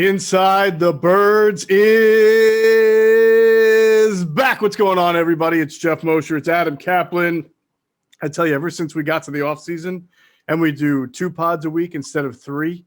Inside the Birds is back. What's going on, everybody? It's Geoff Mosher. It's Adam Caplan. I tell you, ever since we got to the offseason and we do 2 pods a week instead of 3,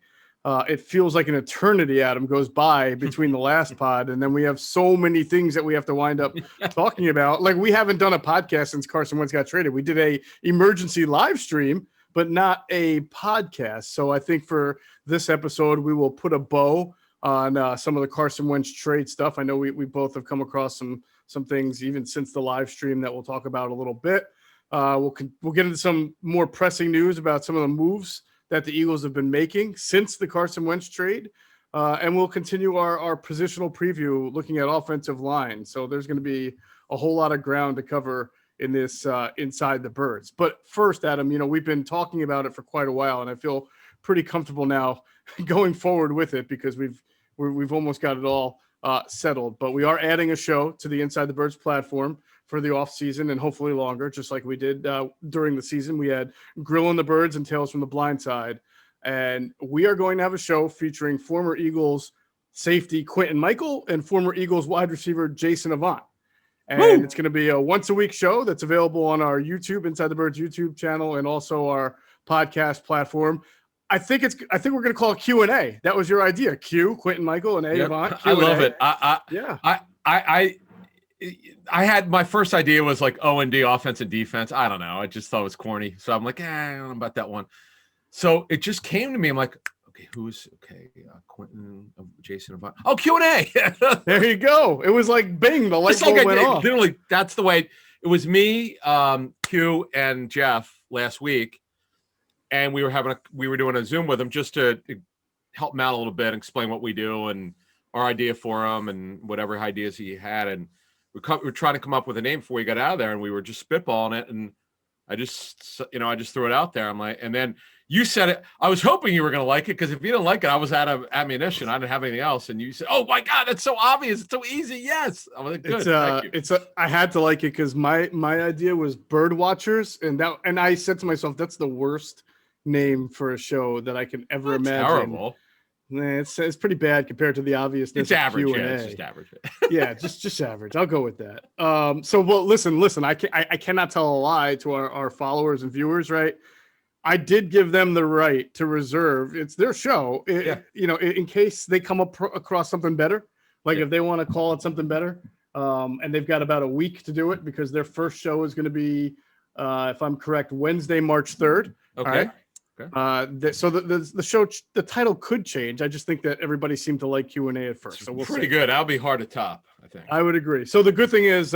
it feels like an eternity, Adam, goes by between the last pod, and then we have so many things that we have to wind up talking about. Like, we haven't done a podcast since Carson Wentz got traded. We did a emergency live stream, but not a podcast. So I think for this episode, we will put a bow on some of the Carson Wentz trade stuff. I know we both have come across some things even since the live stream that we'll talk about a little bit. We'll get into some more pressing news about some of the moves that the Eagles have been making since the Carson Wentz trade. And we'll continue our positional preview looking at offensive line. So there's going to be a whole lot of ground to cover in this Inside the Birds. But first, Adam, we've been talking about it for quite a while, and I feel pretty comfortable now going forward with it because we've almost got it all settled. But we are adding a show to the Inside the Birds platform for the off season and hopefully longer, just like we did during the season. We had Grilling the Birds and Tales from the Blind Side. And we are going to have a show featuring former Eagles safety Quentin Michael and former Eagles wide receiver Jason Avant. And It's going to be a once-a-week show that's available on our YouTube, Inside the Birds YouTube channel, and also our podcast platform. I think we're going to call it Q&A. That was your idea. Q, Quentin Michael, and A, yep. Avant. Q&A. I love it. I had my first idea was like O&D, offense and defense. I don't know. I just thought it was corny. So I'm like, I don't know about that one. So it just came to me. I'm like, Quentin, Jason, oh, Q&A. There you go. It was like bing, the light bulb went off. Literally, that's the way. It was me, Q, and Geoff last week, and we were doing a Zoom with him just to help him out a little bit, explain what we do and our idea for him and whatever ideas he had, and we're trying to come up with a name before we got out of there, and we were just spitballing it, and I just threw it out there. I'm like, and then you said it. I was hoping you were going to like it because if you didn't like it, I was out of ammunition. I didn't have anything else. And you said, "Oh my God, that's so obvious. It's so easy." Yes, I was like, "Good." Thank you. I had to like it because my idea was Bird Watchers, and I said to myself, "That's the worst name for a show that I can ever imagine." Terrible. It's pretty bad compared to the obviousness. It's average. Q&A. Yeah, it's just average. Yeah, just average. I'll go with that. Listen. I cannot tell a lie to our followers and viewers, right? I did give them the right to reserve. It's their show. In case they come across something better, like if they want to call it something better, and they've got about a week to do it because their first show is going to be, if I'm correct, Wednesday, March 3rd. Okay. All right? Okay. So the show, the title could change. I just think that everybody seemed to like Q&A at first. So we'll pretty see. Good. That'll be hard to top, I think. I would agree. So the good thing is,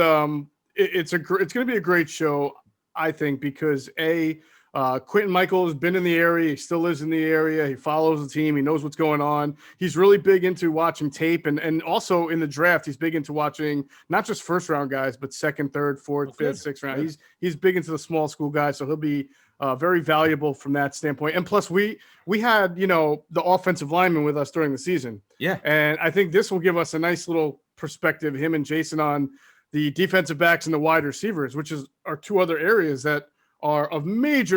it's going to be a great show, I think, because Quentin Michael has been in the area. He still lives in the area. He follows the team. He knows what's going on. He's really big into watching tape, and also in the draft, he's big into watching not just first round guys, but second, third, fourth, fifth, sixth round. He's big into the small school guys, so he'll be very valuable from that standpoint. And plus, we had the offensive lineman with us during the season. Yeah, and I think this will give us a nice little perspective, him and Jason, on the defensive backs and the wide receivers, which are 2 other areas that are of major,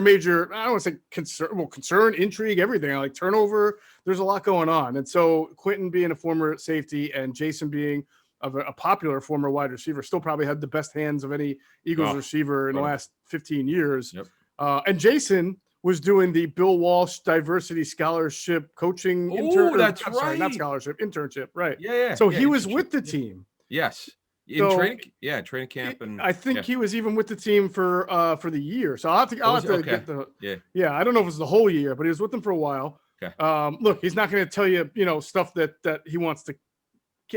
I don't want to say concern, intrigue, everything, like turnover. There's a lot going on. And so Quentin being a former safety and Jason being a popular former wide receiver still probably had the best hands of any Eagles receiver in the last 15 years. Yep. And Jason was doing the Bill Walsh Diversity Scholarship coaching internship. Right. Yeah. So he was with the team. Yes. Training camp, and I think he was even with the team for the year. So I'll have to get the I don't know if it was the whole year, but he was with them for a while. Okay. Look, he's not going to tell you stuff that he wants to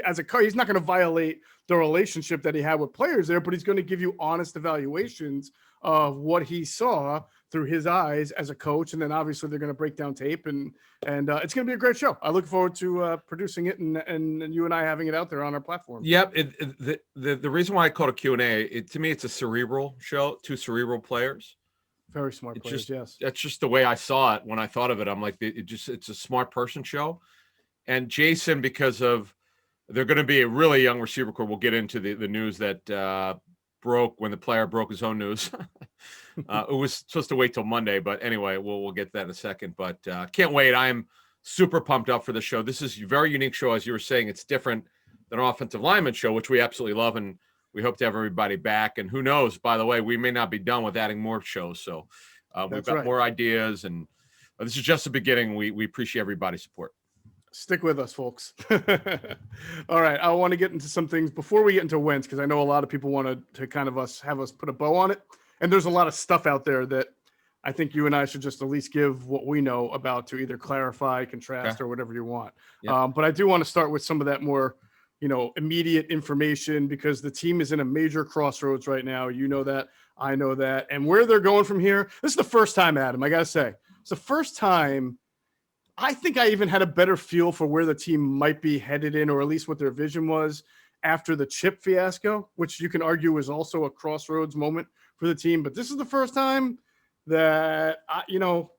as a coach. He's not going to violate the relationship that he had with players there, but he's going to give you honest evaluations of what he saw through his eyes as a coach. And then obviously they're going to break down tape and it's going to be a great show. I look forward to producing it and you and I having it out there on our platform. Yep. The reason why I call it Q&A, to me, it's a cerebral show, 2 cerebral players. Very smart players. Yes. That's just the way I saw it. When I thought of it, I'm like, it's a smart person show. And Jason, because of, they're going to be a really young receiver core. We'll get into the news that broke when the player broke his own news. It was supposed to wait till Monday, but anyway, we'll get to that in a second. But can't wait. I'm super pumped up for the show. This is a very unique show. As you were saying, it's different than an offensive lineman show, which we absolutely love. And we hope to have everybody back. And who knows, by the way, we may not be done with adding more shows. So we've got more ideas. And this is just the beginning. We appreciate everybody's support. Stick with us, folks. All right. I want to get into some things before we get into Wentz, because I know a lot of people want to kind of have us put a bow on it. And there's a lot of stuff out there that I think you and I should just at least give what we know about to either clarify, contrast, or whatever you want. Yeah. But I do want to start with some of that more, immediate information, because the team is in a major crossroads right now. You know that. I know that. And where they're going from here, this is the first time, Adam, I got to say, it's the first time I think I even had a better feel for where the team might be headed in, or at least what their vision was after the chip fiasco, which you can argue was also a crossroads moment for the team. But this is the first time that, I don't know.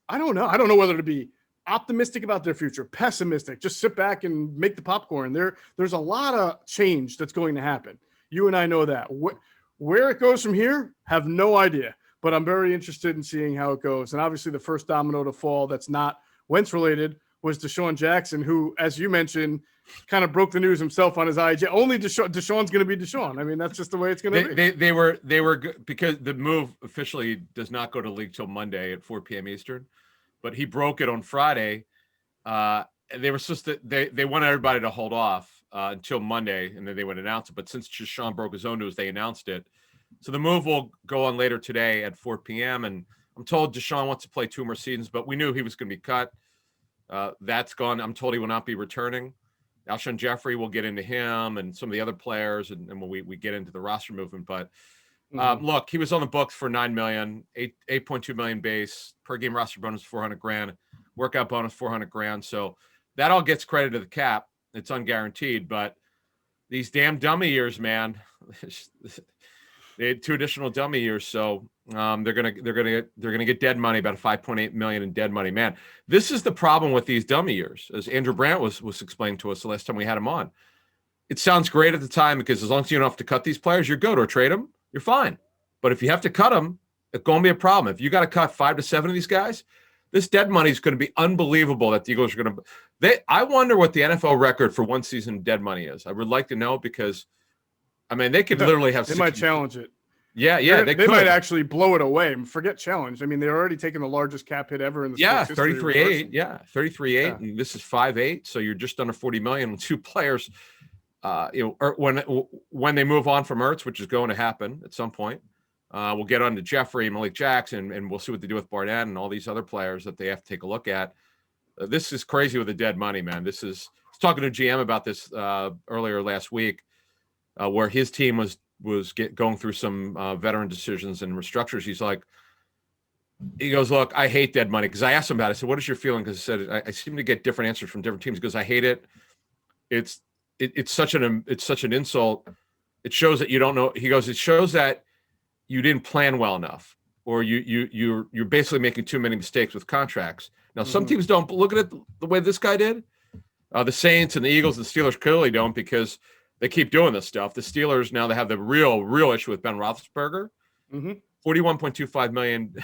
I don't know whether to be optimistic about their future, pessimistic, just sit back and make the popcorn. There's a lot of change that's going to happen. You and I know that. Where it goes from here, have no idea. But I'm very interested in seeing how it goes. And obviously the first domino to fall that's not Wentz related was DeSean Jackson, who, as you mentioned, kind of broke the news himself on his IG. Only DeSean's going to be DeSean. I mean, that's just the way it's going to be. They were good, because the move officially does not go to league till Monday at 4 p.m. Eastern, but he broke it on Friday. They were supposed to, they want everybody to hold off until Monday, and then they would announce it. But since DeSean broke his own news, they announced it. So the move will go on later today at 4 p.m. And I'm told DeSean wants to play 2 more seasons, but we knew he was going to be cut. That's gone. I'm told he will not be returning. Alshon Jeffery, will get into him and some of the other players, and when we get into the roster movement. But look, he was on the books for $9 million, $8.2 million base, per game roster bonus $400,000, workout bonus $400,000. So that all gets credit to the cap. It's unguaranteed, but these damn dummy years, man. They had 2 additional dummy years, so they're gonna get dead money, about $5.8 million in dead money. Man, this is the problem with these dummy years, as Andrew Brandt was explaining to us the last time we had him on. It sounds great at the time, because as long as you don't have to cut these players, you're good, or trade them, you're fine. But if you have to cut them, it's going to be a problem. If you got to cut 5 to 7 of these guys, this dead money is going to be unbelievable. That the Eagles are going to. I wonder what the NFL record for one season dead money is. I would like to know, because I mean, they could literally have. They might challenge it. Yeah, they might actually blow it away. Forget challenge. I mean, they're already taking the largest cap hit ever in the sports 33.8. Yeah, 33.8, and this is 5.8. So you're just under $40 million with 2 players. When they move on from Hurts, which is going to happen at some point, we'll get on to Jeffery and Malik Jackson, and we'll see what they do with Barnett and all these other players that they have to take a look at. This is crazy with the dead money, man. I was talking to GM about this earlier last week, where his team was going through some veteran decisions and restructures. He goes, look, I hate dead money, because I asked him about it. I said, what is your feeling? Because he said, I seem to get different answers from different teams. He goes, I hate it. It's such an insult. It shows that you don't know. He goes, it shows that you didn't plan well enough, or you're basically making too many mistakes with contracts. Now, some teams don't look at it the way this guy did. The Saints and the Eagles and the Steelers clearly don't, because they keep doing this stuff. The Steelers, now they have the real issue with Ben Roethlisberger. $41.25 million.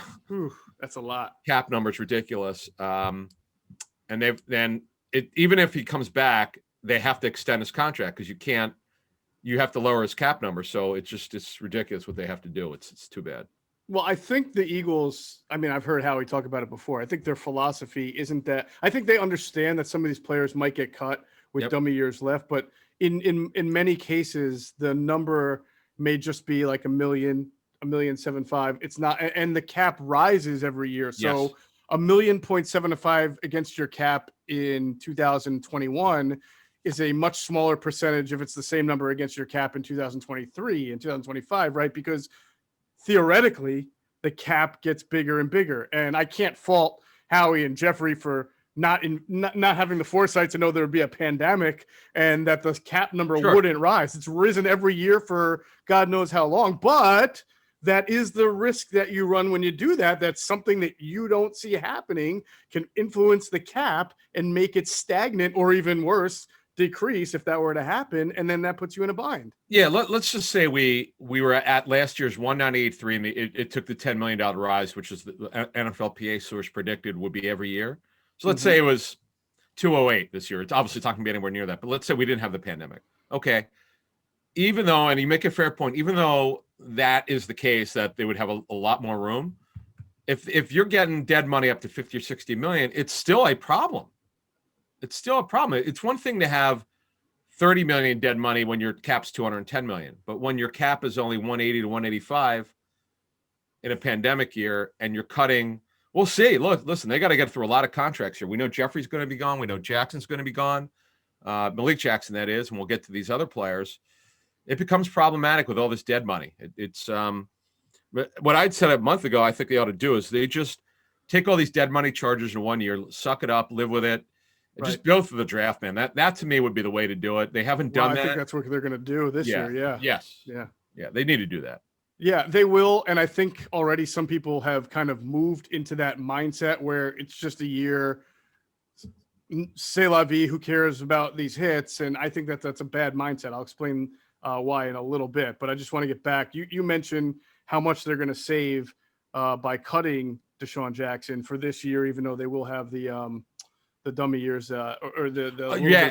That's a lot. Cap number's ridiculous. And even if he comes back, they have to extend his contract, because you have to lower his cap number. So it's ridiculous what they have to do. It's too bad. Well, I think the Eagles, I mean, I've heard Howie talk about it before. I think their philosophy isn't that. I think they understand that some of these players might get cut with dummy years left, but in many cases, the number may just be like $1,750,000. It's not, and the cap rises every year. So $1.750,000 against your cap in 2021 is a much smaller percentage if it's the same number against your cap in 2023 and 2025, right? Because theoretically, the cap gets bigger and bigger. And I can't fault Howie and Jeffrey for not having the foresight to know there would be a pandemic and that the cap number wouldn't rise. It's risen every year for God knows how long, but that is the risk that you run when you do that. That's something that you don't see happening, can influence the cap and make it stagnant, or even worse, decrease if that were to happen. And then that puts you in a bind. Yeah. Let's just say we were at last year's 198.3, and it took the $10 million rise, which is the NFLPA source predicted would be every year. So let's say it was 208 this year. It's obviously not going to be anywhere near that. But let's say we didn't have the pandemic. Okay. Even though, and you make a fair point, even though that is the case, that they would have a lot more room, if you're getting dead money up to 50 or 60 million, it's still a problem. It's still a problem. It's one thing to have 30 million dead money when your cap's 210 million, but when your cap is only 180 to 185 in a pandemic year, and you're cutting, we'll see. Look, listen, they got to get through a lot of contracts here. We know Jeffrey's going to be gone. We know Jackson's going to be gone. Malik Jackson, that is, and we'll get to these other players. It becomes problematic with all this dead money. It's what I'd said a month ago, I think they ought to do is they just take all these dead money charges in 1 year, suck it up, live with it, and just go through the draft, man. That to me would be the way to do it. They haven't done that. I think that's what they're going to do this year. Yeah. Yes. Yeah. Yeah. They need to do that. Yeah, they will. And I think already some people have kind of moved into that mindset where it's just a year. C'est la vie, who cares about these hits? And I think that's a bad mindset. I'll explain why in a little bit, but I just want to get back. You mentioned how much they're going to save by cutting DeSean Jackson for this year, even though they will have the dummy years or the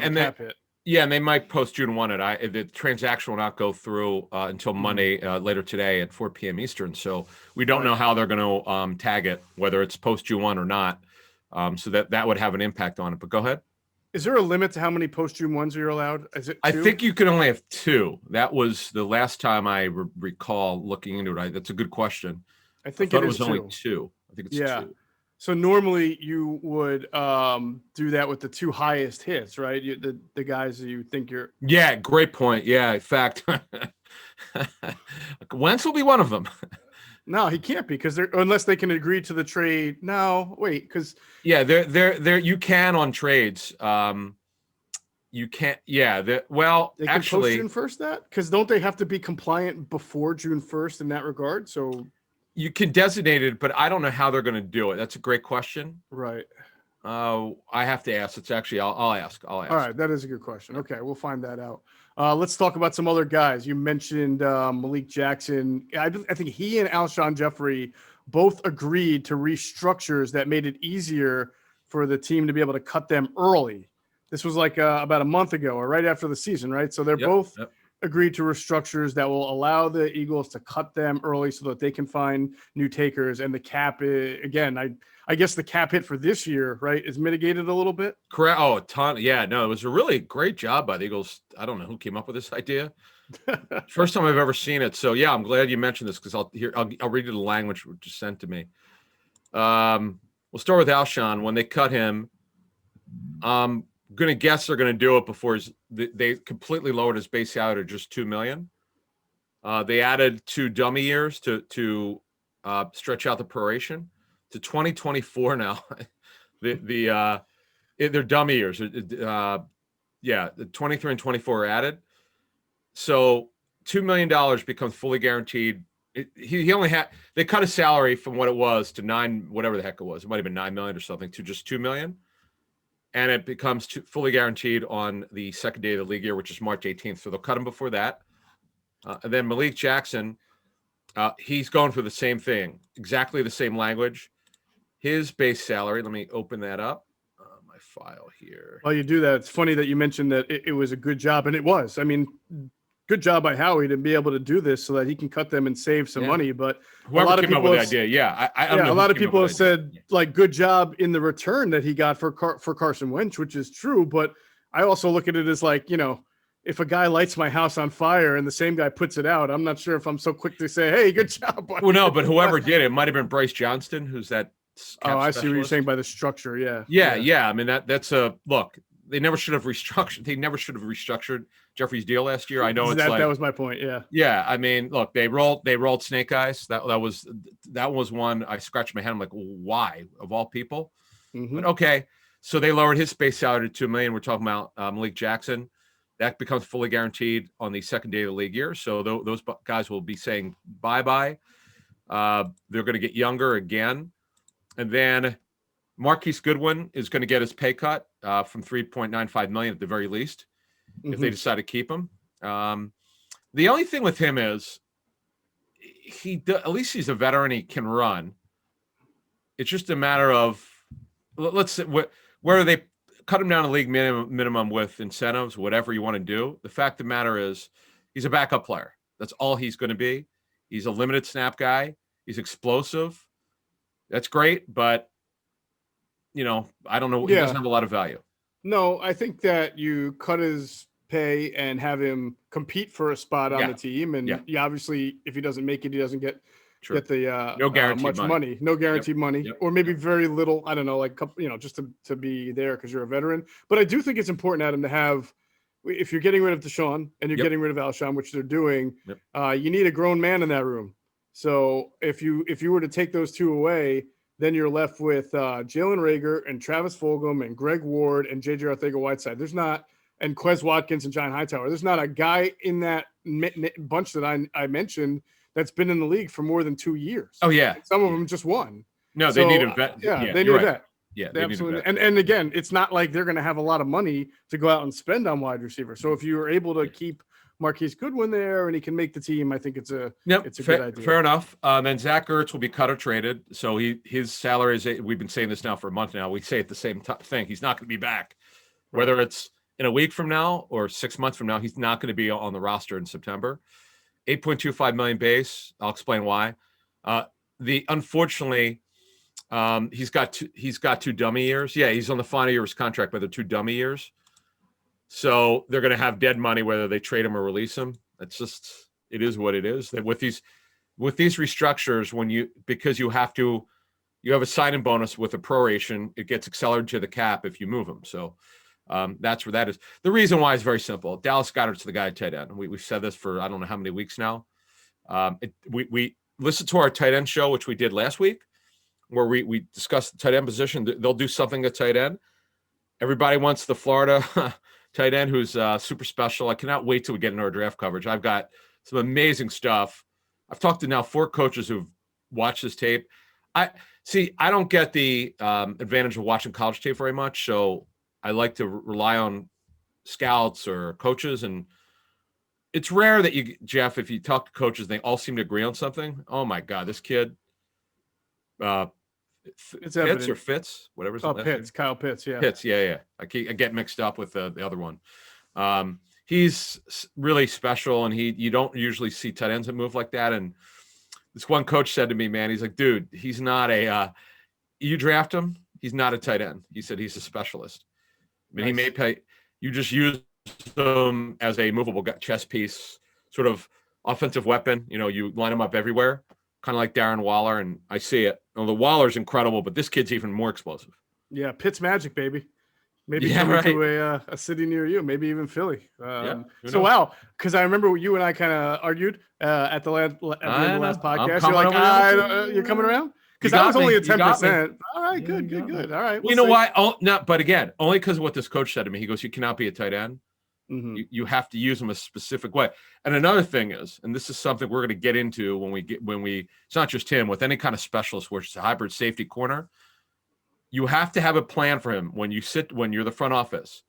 cap hit. Yeah, and they might post June 1 the transaction will not go through until Monday later today at 4 p.m. Eastern. So we don't know how they're going to tag it, whether it's post June 1 or not. So that would have an impact on it. But go ahead. Is there a limit to how many post June 1s you're allowed? Is it 2? I think you can only have 2. That was the last time I recall looking into it. That's a good question. I think it was only 2. I think it's 2. So normally you would do that with the 2 highest hits, right? The guys that you think you're. Yeah, great point. Yeah, in fact, Wentz will be one of them. No, he can't be because unless they can agree to the trade. No, wait, because they're you can on trades. You can't. Yeah, they can actually post June 1st that because don't they have to be compliant before June 1st in that regard? So you can designate it, but I don't know how they're going to do it. That's a great question. Right. I have to ask. It's actually I'll ask. All right, that is a good question. Okay, we'll find that out. Let's talk about some other guys. You mentioned Malik Jackson. I think he and Alshon Jeffrey both agreed to restructures that made it easier for the team to be able to cut them early. This was like about a month ago or right after the season, right? So they're both agreed to restructures that will allow the Eagles to cut them early so that they can find new takers. And the cap, again, I guess the cap hit for this year, right, is mitigated a little bit. Correct. Oh, a ton. Yeah, no, it was a really great job by the Eagles. I don't know who came up with this idea. First time I've ever seen it. So yeah, I'm glad you mentioned this because I'll read you the language which was sent to me. We'll start with Alshon. When they cut him, I'm going to guess they're going to do it before they completely lowered his base salary to just $2 million. They added 2 dummy years to stretch out the proration to 2024 now. They're dummy years. The 23 and 24 are added. So $2 million becomes fully guaranteed. They cut his salary from what it was to 9, whatever the heck it was. It might have been 9 million or something to just 2 million. And it becomes fully guaranteed on the second day of the league year, which is March 18th. So they'll cut him before that. And then Malik Jackson, he's going for the same thing, exactly the same language. His base salary, let me open that up, my file here. While you do that, it's funny that you mentioned that it was a good job, and it was. I mean, good job by Howie to be able to do this so that he can cut them and save some money. But whoever a lot of people with the idea, a lot of people have said like good job in the return that he got for Carson Wentz, which is true. But I also look at it as like, you know, if a guy lights my house on fire and the same guy puts it out, I'm not sure if I'm so quick to say, hey, good job. Well, no, but whoever did it might have been Bryce Johnston, who's that. I see what you're saying by the structure. Yeah. I mean, that's a look. They never should have restructured. They never should have restructured Jeffrey's deal last year. I know that was my point. Yeah. Yeah. I mean, look, they rolled snake eyes. That was one I scratched my head. I'm like, why of all people? Mm-hmm. But okay. So they lowered his base salary to $2 million. We're talking about Malik Jackson. That becomes fully guaranteed on the second day of the league year. So those guys will be saying bye-bye. They're going to get younger again. And then Marquise Goodwin is going to get his pay cut from $3.95 million at the very least, if they decide to keep him. The only thing with him is at least he's a veteran. He can run. It's just a matter of, let's say, where are they cut him down to league minimum with incentives, whatever you want to do. The fact of the matter is he's a backup player. That's all he's going to be. He's a limited snap guy. He's explosive. That's great, but I don't know. He doesn't have a lot of value. No, I think that you cut his pay and have him compete for a spot on the team. And obviously, if he doesn't make it, he doesn't get the no guaranteed money. No guaranteed money, or maybe very little. I don't know, like just to be there because you're a veteran. But I do think it's important, Adam, to have. If you're getting rid of DeSean and you're getting rid of Alshon, which they're doing, you need a grown man in that room. So if you were to take those two away, then you're left with Jalen Reagor and Travis Fulgham and Greg Ward and J.J. Arcega-Whiteside. There's not, and Quez Watkins and John Hightower. There's not a guy in that bunch that I mentioned that's been in the league for more than 2 years. Oh, yeah. And some of them just won. No, they need a vet. Yeah, they need a vet. Yeah, they absolutely. And again, it's not like they're going to have a lot of money to go out and spend on wide receiver. So if you were able to keep Marquise Goodwin there and he can make the team, I think it's a good idea. Fair enough. Then Zach Ertz will be cut or traded. So his salary is, we've been saying this now for a month now. We say it the same thing. He's not going to be back. Whether it's in a week from now or 6 months from now, he's not going to be on the roster in September. $8.25 million base. I'll explain why. Unfortunately, he's got two dummy years. Yeah, he's on the final year of his contract, but they're 2 dummy years. So they're going to have dead money whether they trade him or release him. It is what it is. That with these restructures, because you have a sign-in bonus with a proration, it gets accelerated to the cap if you move him. So that's where that is. The reason why is very simple. Dallas Goedert's the guy at tight end. We've said this for I don't know how many weeks now. We listened to our tight end show, which we did last week, where we discussed the tight end position. They'll do something at tight end. Everybody wants the Florida tight end who's super special. I cannot wait till we get into our draft coverage. I've got some amazing stuff. I've talked to now 4 coaches who've watched this tape. I don't get the advantage of watching college tape very much, so I like to rely on scouts or coaches. And it's rare that Geoff, if you talk to coaches, they all seem to agree on something. Oh my God, this kid. Pitts or Fitz, whatever's Pitts, Kyle Pitts, yeah. Pitts, yeah. I get mixed up with the other one. He's really special, and you don't usually see tight ends that move like that. And this one coach said to me, man, he's like, dude, he's not you draft him, he's not a tight end. He said he's a specialist. I mean, He may pay. You just use him as a movable chess piece, sort of offensive weapon. You line him up everywhere. Kind of like Darren Waller, and I see it. The Waller's incredible, but this kid's even more explosive. Yeah, Pitt's magic, baby. Maybe coming to a city near you, maybe even Philly. Wow, because I remember you and I kind of argued at the last podcast. You're coming around? Because that was only a 10%. All right, good. All right. You know why? But again, only because of what this coach said to me. He goes, you cannot be a tight end. Mm-hmm. You have to use them a specific way. And another thing is, and this is something we're going to get into when we it's not just him, with any kind of specialist, which is a hybrid safety corner, you have to have a plan for him when you're the front office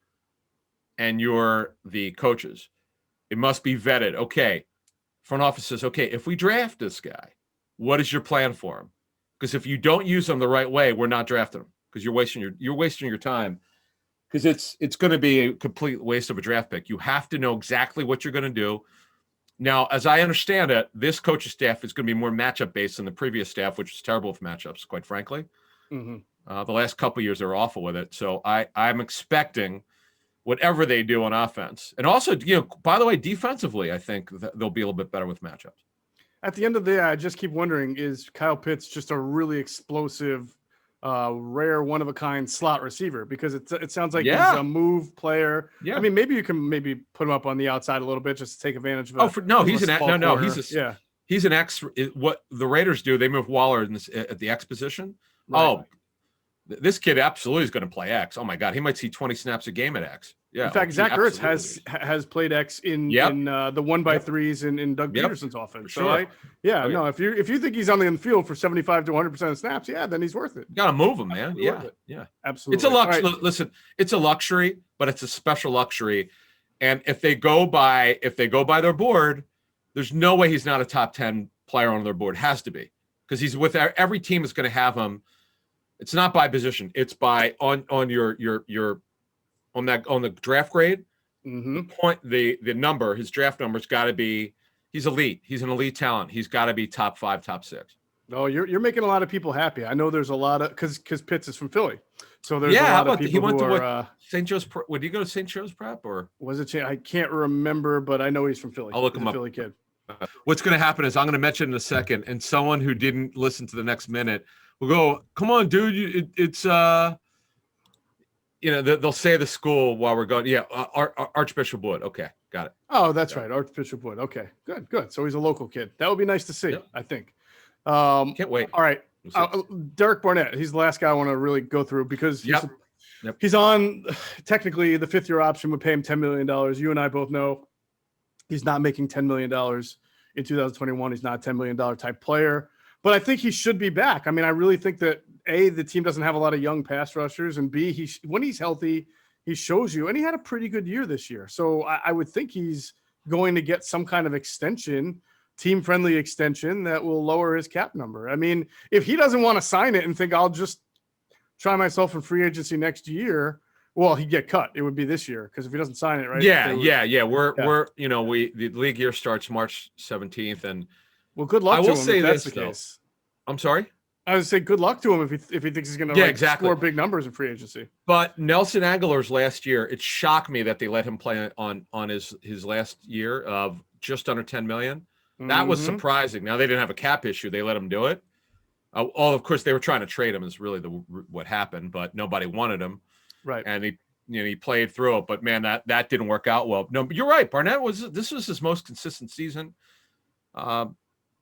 and you're the coaches. It must be vetted. Okay. Front office says, okay, if we draft this guy, what is your plan for him? Because if you don't use him the right way, we're not drafting him, because you're wasting your time. Because it's going to be a complete waste of a draft pick. You have to know exactly what you're going to do. Now, as I understand it, this coaching staff is going to be more matchup based than the previous staff, which is terrible with matchups, quite frankly. Mm-hmm. The last couple of years, they were awful with it. So I'm expecting whatever they do on offense. And also, by the way, defensively, I think they'll be a little bit better with matchups. At the end of the day, I just keep wondering, is Kyle Pitts just a really explosive, rare, one-of-a-kind slot receiver? Because it sounds like he's a move player. Yeah. I mean, maybe you can put him up on the outside a little bit just to take advantage of it. He's an X. What the Raiders do, they move Waller at the X position. Right. Oh, this kid absolutely is going to play X. Oh my God, he might see 20 snaps a game at X. Yeah. In fact, Zach Ertz has played X in the 1x3s in Doug Peterson's offense. Sure. So if you think he's on the field for 75 to 100% of snaps, then he's worth it. You got to move him, man. Yeah, absolutely. It's a luxury. Right. Listen, it's a luxury, but it's a special luxury. And if they go by their board, there's no way he's not a top 10 player on their board. Has to be, because he's with every team is going to have him. It's not by position. It's by on your on the draft grade. Mm-hmm. The number, his draft number's got to be. He's elite. He's an elite talent. He's got to be top 5, top 6. Oh, you're making a lot of people happy. I know there's a lot of because Pitts is from Philly, so there's a Yeah, how lot of about people he went who to are. what, St. Joe's? Would he go to St. Joe's Prep or Was it? I can't remember, but I know he's from Philly. I'll look He's him a up. Philly kid. What's going to happen is I'm going to mention in a second, and someone who didn't listen to the next minute will go, "Come on, dude, it's you know, they'll say the school while we're going. Yeah, Archbishop Wood. Okay, got it. Oh, that's right, Archbishop Wood. Okay, good. So he's a local kid. That would be nice to see. Yep. I think. Can't wait. All right, Derek Barnett. He's the last guy I want to really go through because he's on technically the 5th-year option would pay him $10 million. You and I both know he's not making $10 million in 2021. He's not a $10 million type player, but I think he should be back. I mean, I really think that A, the team doesn't have a lot of young pass rushers, and B, when he's healthy, he shows you, and he had a pretty good year this year. So I would think he's going to get some kind of extension, team-friendly extension that will lower his cap number. I mean, if he doesn't want to sign it and think I'll just try myself in free agency next year, well, he'd get cut. It would be this year because if he doesn't sign it, right? Yeah. We're the league year starts March 17th, and well, good luck to him if that's the though. case. I'm sorry. I would say good luck to him if he thinks he's going to score big numbers in free agency. But Nelson Aguilar's last year, it shocked me that they let him play on his last year of just under 10 million. That was surprising. Now they didn't have a cap issue; they let him do it. Of course, they were trying to trade him. Is really what happened, but nobody wanted him. Right. And he played through it, but man, that didn't work out well. No, you're right. Barnett this was his most consistent season.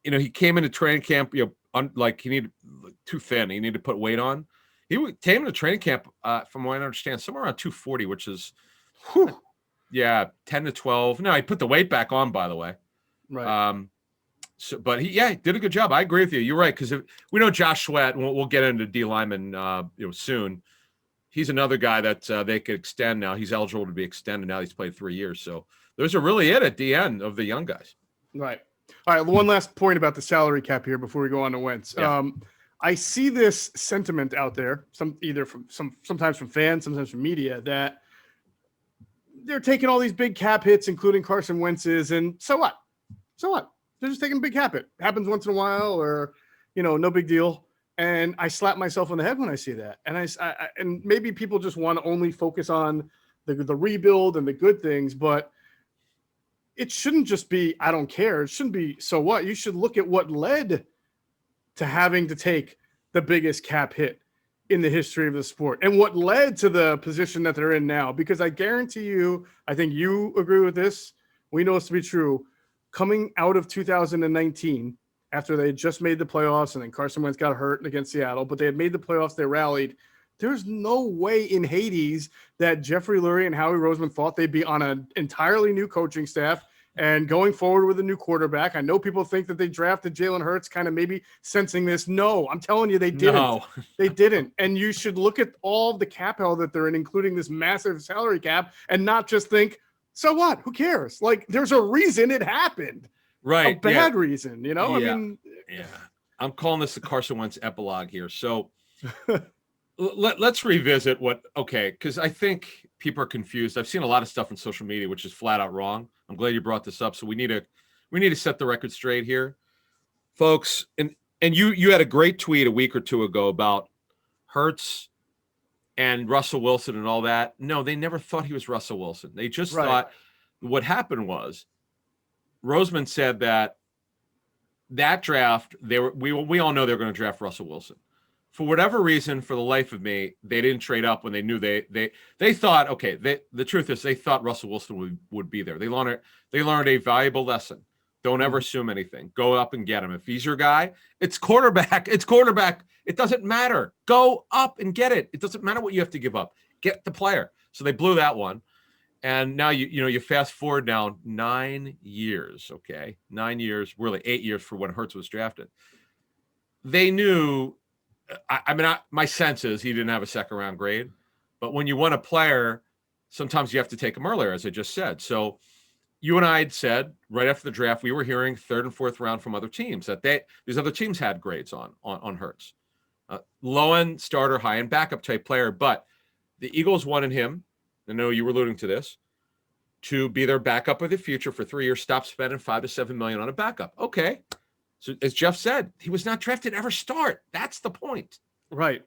He came into training camp, like he needed too thin. He needed to put weight on. He came into training camp, from what I understand, somewhere around 240, which is, 10 to 12. No, he put the weight back on, by the way. Right. But he did a good job. I agree with you. You're right, because we know Josh Sweat, and we'll get into D lineman, soon. He's another guy that they could extend now. He's eligible to be extended now. He's played 3 years, so those are really it at the end of the young guys. Right. All right. One last point about the salary cap here before we go on to Wentz. Yeah. I see this sentiment out there, sometimes from fans, sometimes from media, that they're taking all these big cap hits, including Carson Wentz's, and so what? So what? They're just taking a big cap hit. Happens once in a while, or no big deal. And I slap myself on the head when I see that. And I and maybe people just want to only focus on the rebuild and the good things, but it shouldn't just be, I don't care. It shouldn't be, so what? You should look at what led to having to take the biggest cap hit in the history of the sport and what led to the position that they're in now. Because I guarantee you, I think you agree with this. We know this to be true. Coming out of 2019, after they had just made the playoffs and then Carson Wentz got hurt against Seattle, but they had made the playoffs, they rallied. There's no way in Hades that Jeffery Lurie and Howie Roseman thought they'd be on an entirely new coaching staff and going forward with a new quarterback. I know people think that they drafted Jalen Hurts kind of maybe sensing this. No, I'm telling you, they didn't. No. They didn't. And you should look at all the cap hell that they're in, including this massive salary cap, and not just think, so what? Who cares? Like, there's a reason it happened. Right. A bad reason, Yeah. I mean. Yeah. I'm calling this the Carson Wentz epilogue here. So let's revisit because I think people are confused. I've seen a lot of stuff on social media which is flat out wrong. I'm glad you brought this up. So we need to set the record straight here, folks. And you had a great tweet a week or two ago about Hurts and Russell Wilson and all that. No, they never thought he was Russell Wilson. They just thought what happened was Roseman said that draft we all know they're going to draft Russell Wilson. For whatever reason, for the life of me, they didn't trade up when they knew they thought, the truth is they thought Russell Wilson would be there. They learned a valuable lesson. Don't ever assume anything. Go up and get him. If he's your guy, it's quarterback. It's quarterback. It doesn't matter. Go up and get it. It doesn't matter what you have to give up. Get the player. So they blew that one. And now you fast forward now 9 years, 9 years, really 8 years for when Hurts was drafted. They knew. My sense is he didn't have a second round grade, but when you want a player, sometimes you have to take him earlier, as I just said. So you and I had said right after the draft, we were hearing third and fourth round from other teams that these other teams had grades on Hurts, low end starter, high end backup type player. But the Eagles wanted him, I know you were alluding to this, to be their backup of the future for 3 years. Stop spending $5 to $7 million on a backup. Okay. So as Geoff said, he was not drafted to ever start. That's the point. Right.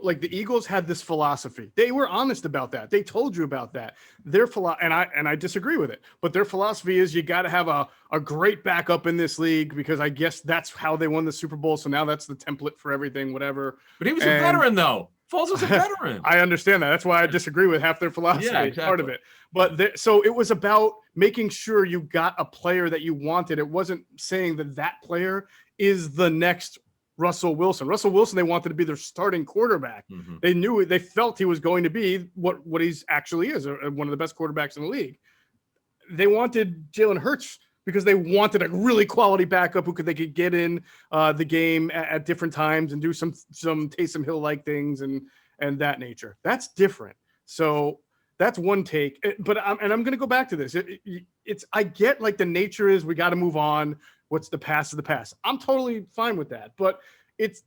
Like the Eagles had this philosophy. They were honest about that. They told you about that. Their and I disagree with it, but their philosophy is you got to have a great backup in this league, because I guess that's how they won the Super Bowl. So now that's the template for everything, whatever. But he was a veteran, though. Foles was a veteran. I understand that. That's why I disagree with half their philosophy, part of it. But so it was about making sure you got a player that you wanted. It wasn't saying that player is the next Russell Wilson. Russell Wilson, they wanted to be their starting quarterback. Mm-hmm. They felt he was going to be what he's actually is, one of the best quarterbacks in the league. They wanted Jalen Hurts because they wanted a really quality backup they could get in the game at different times and do some Taysom Hill-like things and that nature. That's different. So that's one take. But I'm going to go back to this. I get like the nature is we got to move on. What's the past of the past? I'm totally fine with that. But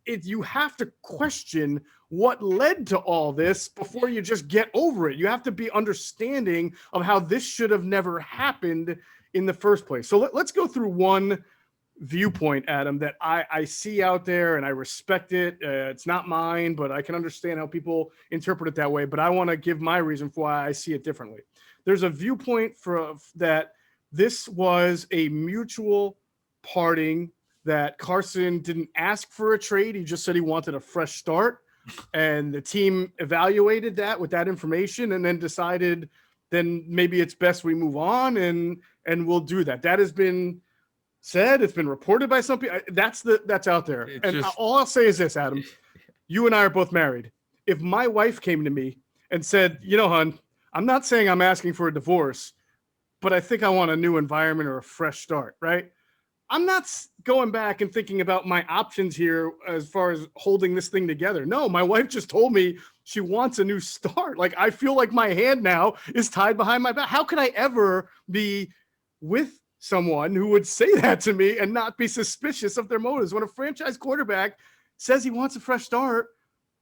you have to question what led to all this before you just get over it. You have to be understanding of how this should have never happened in the first place. So let's go through one viewpoint, Adam, that I see out there, and I respect it. It's not mine, but I can understand how people interpret it that way. But I want to give my reason for why I see it differently. There's a viewpoint that this was a mutual parting, that Carson didn't ask for a trade. He just said he wanted a fresh start. And the team evaluated that with that information and then decided then maybe it's best we move on and we'll do that. That has been said. It's been reported by some people. That's out there. All I'll say is this, Adam, you and I are both married. If my wife came to me and said, hon, I'm not saying I'm asking for a divorce, but I think I want a new environment or a fresh start, right? I'm not going back and thinking about my options here as far as holding this thing together. No, my wife just told me she wants a new start. Like, I feel like my hand now is tied behind my back. How could I ever be with someone who would say that to me and not be suspicious of their motives? When a franchise quarterback says he wants a fresh start,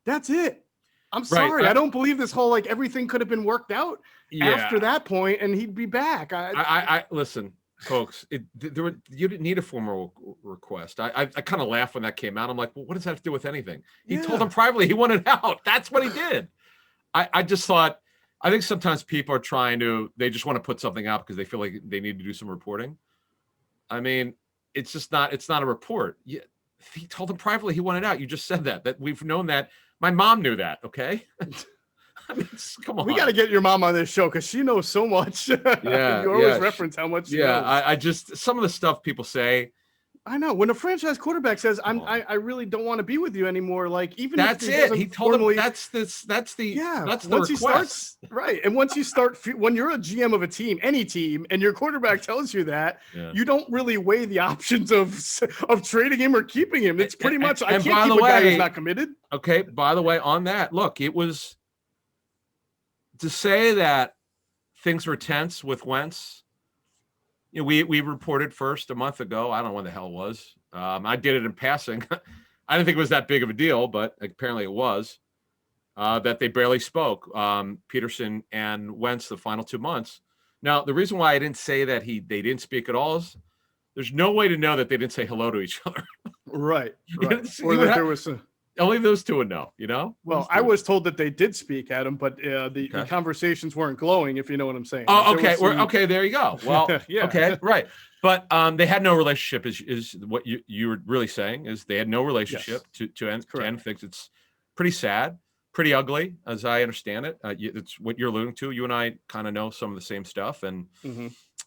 that's it. I'm sorry. I don't believe this whole, like, everything could have been worked out after that point and he'd be back. I listen. Folks, you didn't need a formal request. I kind of laughed when that came out. I'm like, well, what does that have to do with anything? He told him privately he wanted out. That's what he did. I just thought, I think sometimes people are they just want to put something out because they feel like they need to do some reporting. I mean, it's not a report. He told him privately he wanted out. You just said that we've known that. My mom knew that. Okay. I mean, come on. We got to get your mom on this show because she knows so much. Yeah, you always reference how much she knows. I just, some of the stuff people say. I know. When a franchise quarterback says, I really don't want to be with you anymore, like, even that's if it. He told him that's the once request. He starts, right. And once you start, when you're a GM of a team, any team, and your quarterback tells you that, you don't really weigh the options of trading him or keeping him. It's pretty much, I can't keep a guy who's not committed. Okay. By the way, on that, look, it was, to say that things were tense with Wentz, we reported first a month ago. I don't know when the hell it was. I did it in passing. I didn't think it was that big of a deal, but apparently it was. That they barely spoke. Peterson and Wentz the final 2 months. Now, the reason why I didn't say that they didn't speak at all is there's no way to know that they didn't say hello to each other. Right. Or that there was only those two would know, Well, I was told that they did speak, Adam, but the conversations weren't glowing, if you know what I'm saying. Oh, okay. Okay, there you go. Well, okay, right. But they had no relationship is what you were really saying, is they had no relationship to end things. It's pretty sad, pretty ugly, as I understand it. It's what you're alluding to. You and I kind of know some of the same stuff. And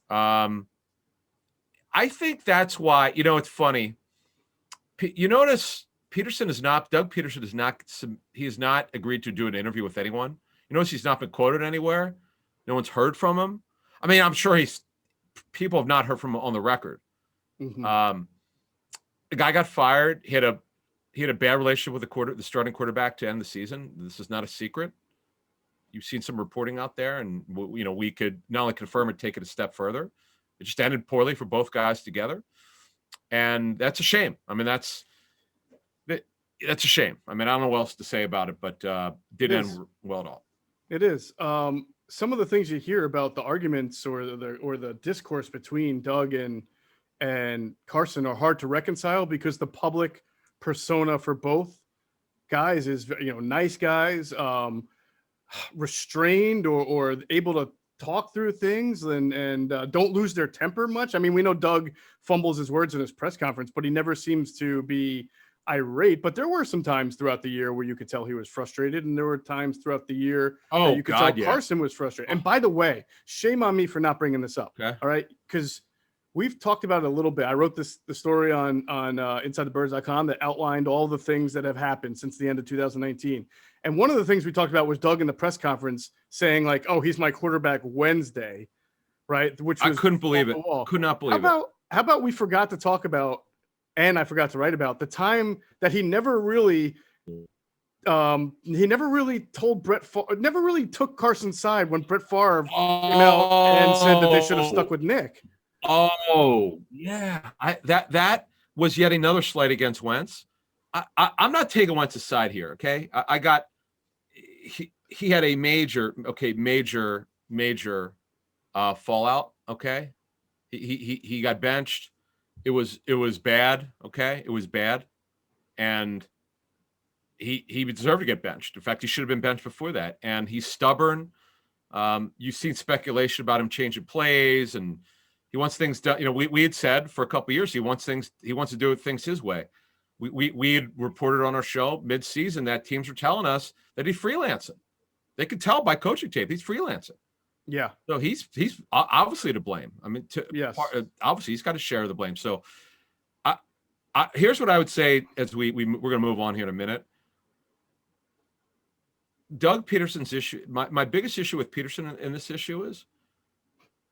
I think that's why, it's funny. You notice Doug Peterson has not agreed to do an interview with anyone. You notice he's not been quoted anywhere. No one's heard from him. I mean, I'm sure people have not heard from him on the record. The guy got fired. He had a bad relationship with the starting quarterback to end the season. This is not a secret. You've seen some reporting out there, and we could not only confirm it, take it a step further. It just ended poorly for both guys together, and that's a shame. I mean, that's a shame. I mean, I don't know what else to say about it, but didn't end well at all. It is. some of the things you hear about the arguments or the discourse between Doug and Carson are hard to reconcile because the public persona for both guys is, nice guys, restrained or able to talk through things and don't lose their temper much. I mean, we know Doug fumbles his words in his press conference, but he never seems to be irate. But there were some times throughout the year where you could tell he was frustrated, and there were times throughout the year that you could tell Carson was frustrated. And by the way, shame on me for not bringing this up. Okay. All right, because we've talked about it a little bit. I wrote the story on InsideTheBirds.com that outlined all the things that have happened since the end of 2019. And one of the things we talked about was Doug in the press conference saying like, "Oh, he's my quarterback Wednesday," right? Which was I couldn't believe it. Could not believe it. How about we forgot to talk about, and I forgot to write about the time that he never really told Brett Favre, never really took Carson's side when Brett Favre came out and said that they should have stuck with Nick. Oh yeah, that was yet another slight against Wentz. I'm not taking Wentz's side here. Okay, he had a major fallout. Okay, he got benched. It was bad. Okay, it was bad, and he deserved to get benched. In fact, he should have been benched before that. And he's stubborn. You've seen speculation about him changing plays, and he wants things done. We had said for a couple of years he wants to do things his way. We had reported on our show mid-season that teams were telling us that he's freelancing. They could tell by coaching tape he's freelancing. Yeah. So he's obviously to blame. I mean, yes, obviously he's got to share the blame. So, here's what I would say as we're going to move on here in a minute. Doug Peterson's issue, my biggest issue with Peterson in this issue is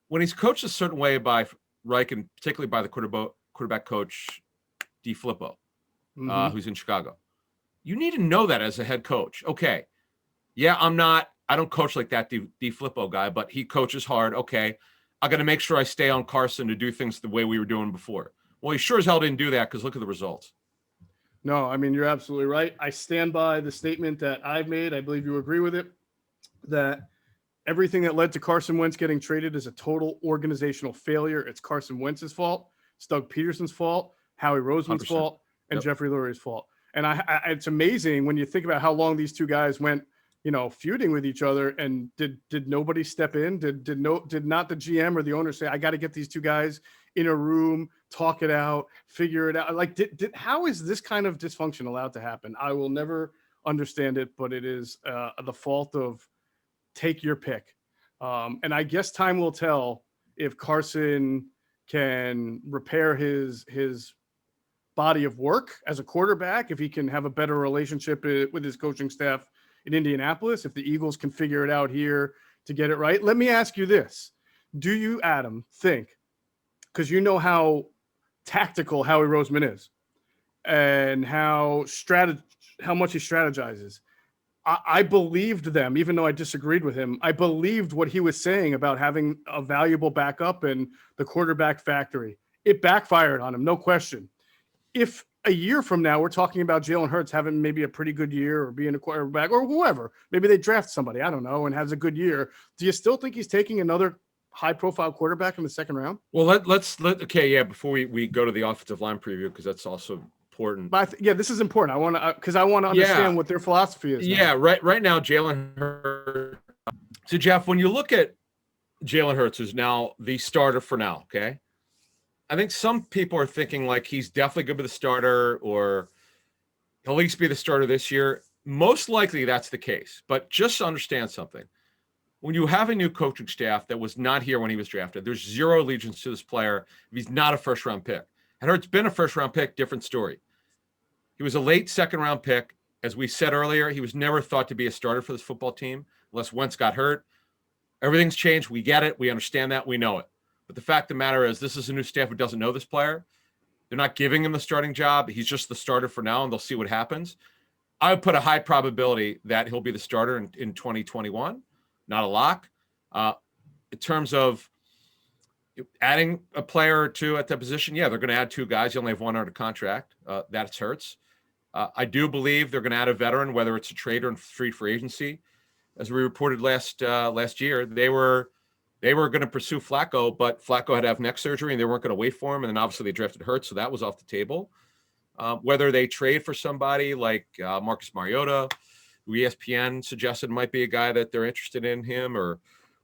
when he's coached a certain way by Reich and particularly by the quarterback coach DeFlippo, who's in Chicago. You need to know that as a head coach. Okay, yeah, I don't coach like that DeFlippo guy, but he coaches hard. Okay, I got to make sure I stay on Carson to do things the way we were doing before. Well, he sure as hell didn't do that because look at the results. No, I mean, you're absolutely right. I stand by the statement that I've made. I believe you agree with it, that everything that led to Carson Wentz getting traded is a total organizational failure. It's Carson Wentz's fault. It's Doug Peterson's fault, Howie Roseman's 100%. fault, and Jeffery Lurie's fault. And it's amazing when you think about how long these two guys went, feuding with each other. And did nobody step in? Did not the GM or the owner say, I got to get these two guys in a room, talk it out, figure it out? Like, how is this kind of dysfunction allowed to happen? I will never understand it, but it is the fault of take your pick. And I guess time will tell if Carson can repair his body of work as a quarterback, if he can have a better relationship with his coaching staff in Indianapolis, if the Eagles can figure it out here to get it right. Let me ask you this. Do you, Adam, think, because you know how tactical Howie Roseman is and how much he strategizes, I believed them, even though I disagreed with him. I believed what he was saying about having a valuable backup and the quarterback factory. It backfired on him, no question. If a year from now we're talking about Jalen Hurts having maybe a pretty good year or being a quarterback or whoever, maybe they draft somebody, I don't know, and has a good year, do you still think he's taking another high-profile quarterback in the second round? Well, before we go to the offensive line preview, because that's also important. But this is important. I want to understand what their philosophy is. Yeah, right now, Jalen Hurts. So, Geoff, when you look at Jalen Hurts, who's now the starter for now, okay? I think some people are thinking like he's definitely going to be the starter or he'll at least be the starter this year. Most likely that's the case. But just to understand something, when you have a new coaching staff that was not here when he was drafted, there's zero allegiance to this player if he's not a first-round pick. Had Hurts been a first-round pick, different story. He was a late second-round pick. As we said earlier, he was never thought to be a starter for this football team unless Wentz got hurt. Everything's changed. We get it. We understand that. We know it. But the fact of the matter is this is a new staff who doesn't know this player. They're not giving him the starting job. He's just the starter for now, and they'll see what happens. I would put a high probability that he'll be the starter in 2021. Not a lock. In terms of adding a player or two at that position, yeah, they're going to add two guys. You only have one under contract. That hurts. I do believe they're going to add a veteran, whether it's a trade or free agency. as we reported last year, they were going to pursue Flacco, but Flacco had to have neck surgery, and they weren't going to wait for him. And then obviously they drafted Hurts, so that was off the table. Whether they trade for somebody like Marcus Mariota, who ESPN suggested might be a guy that they're interested in him, or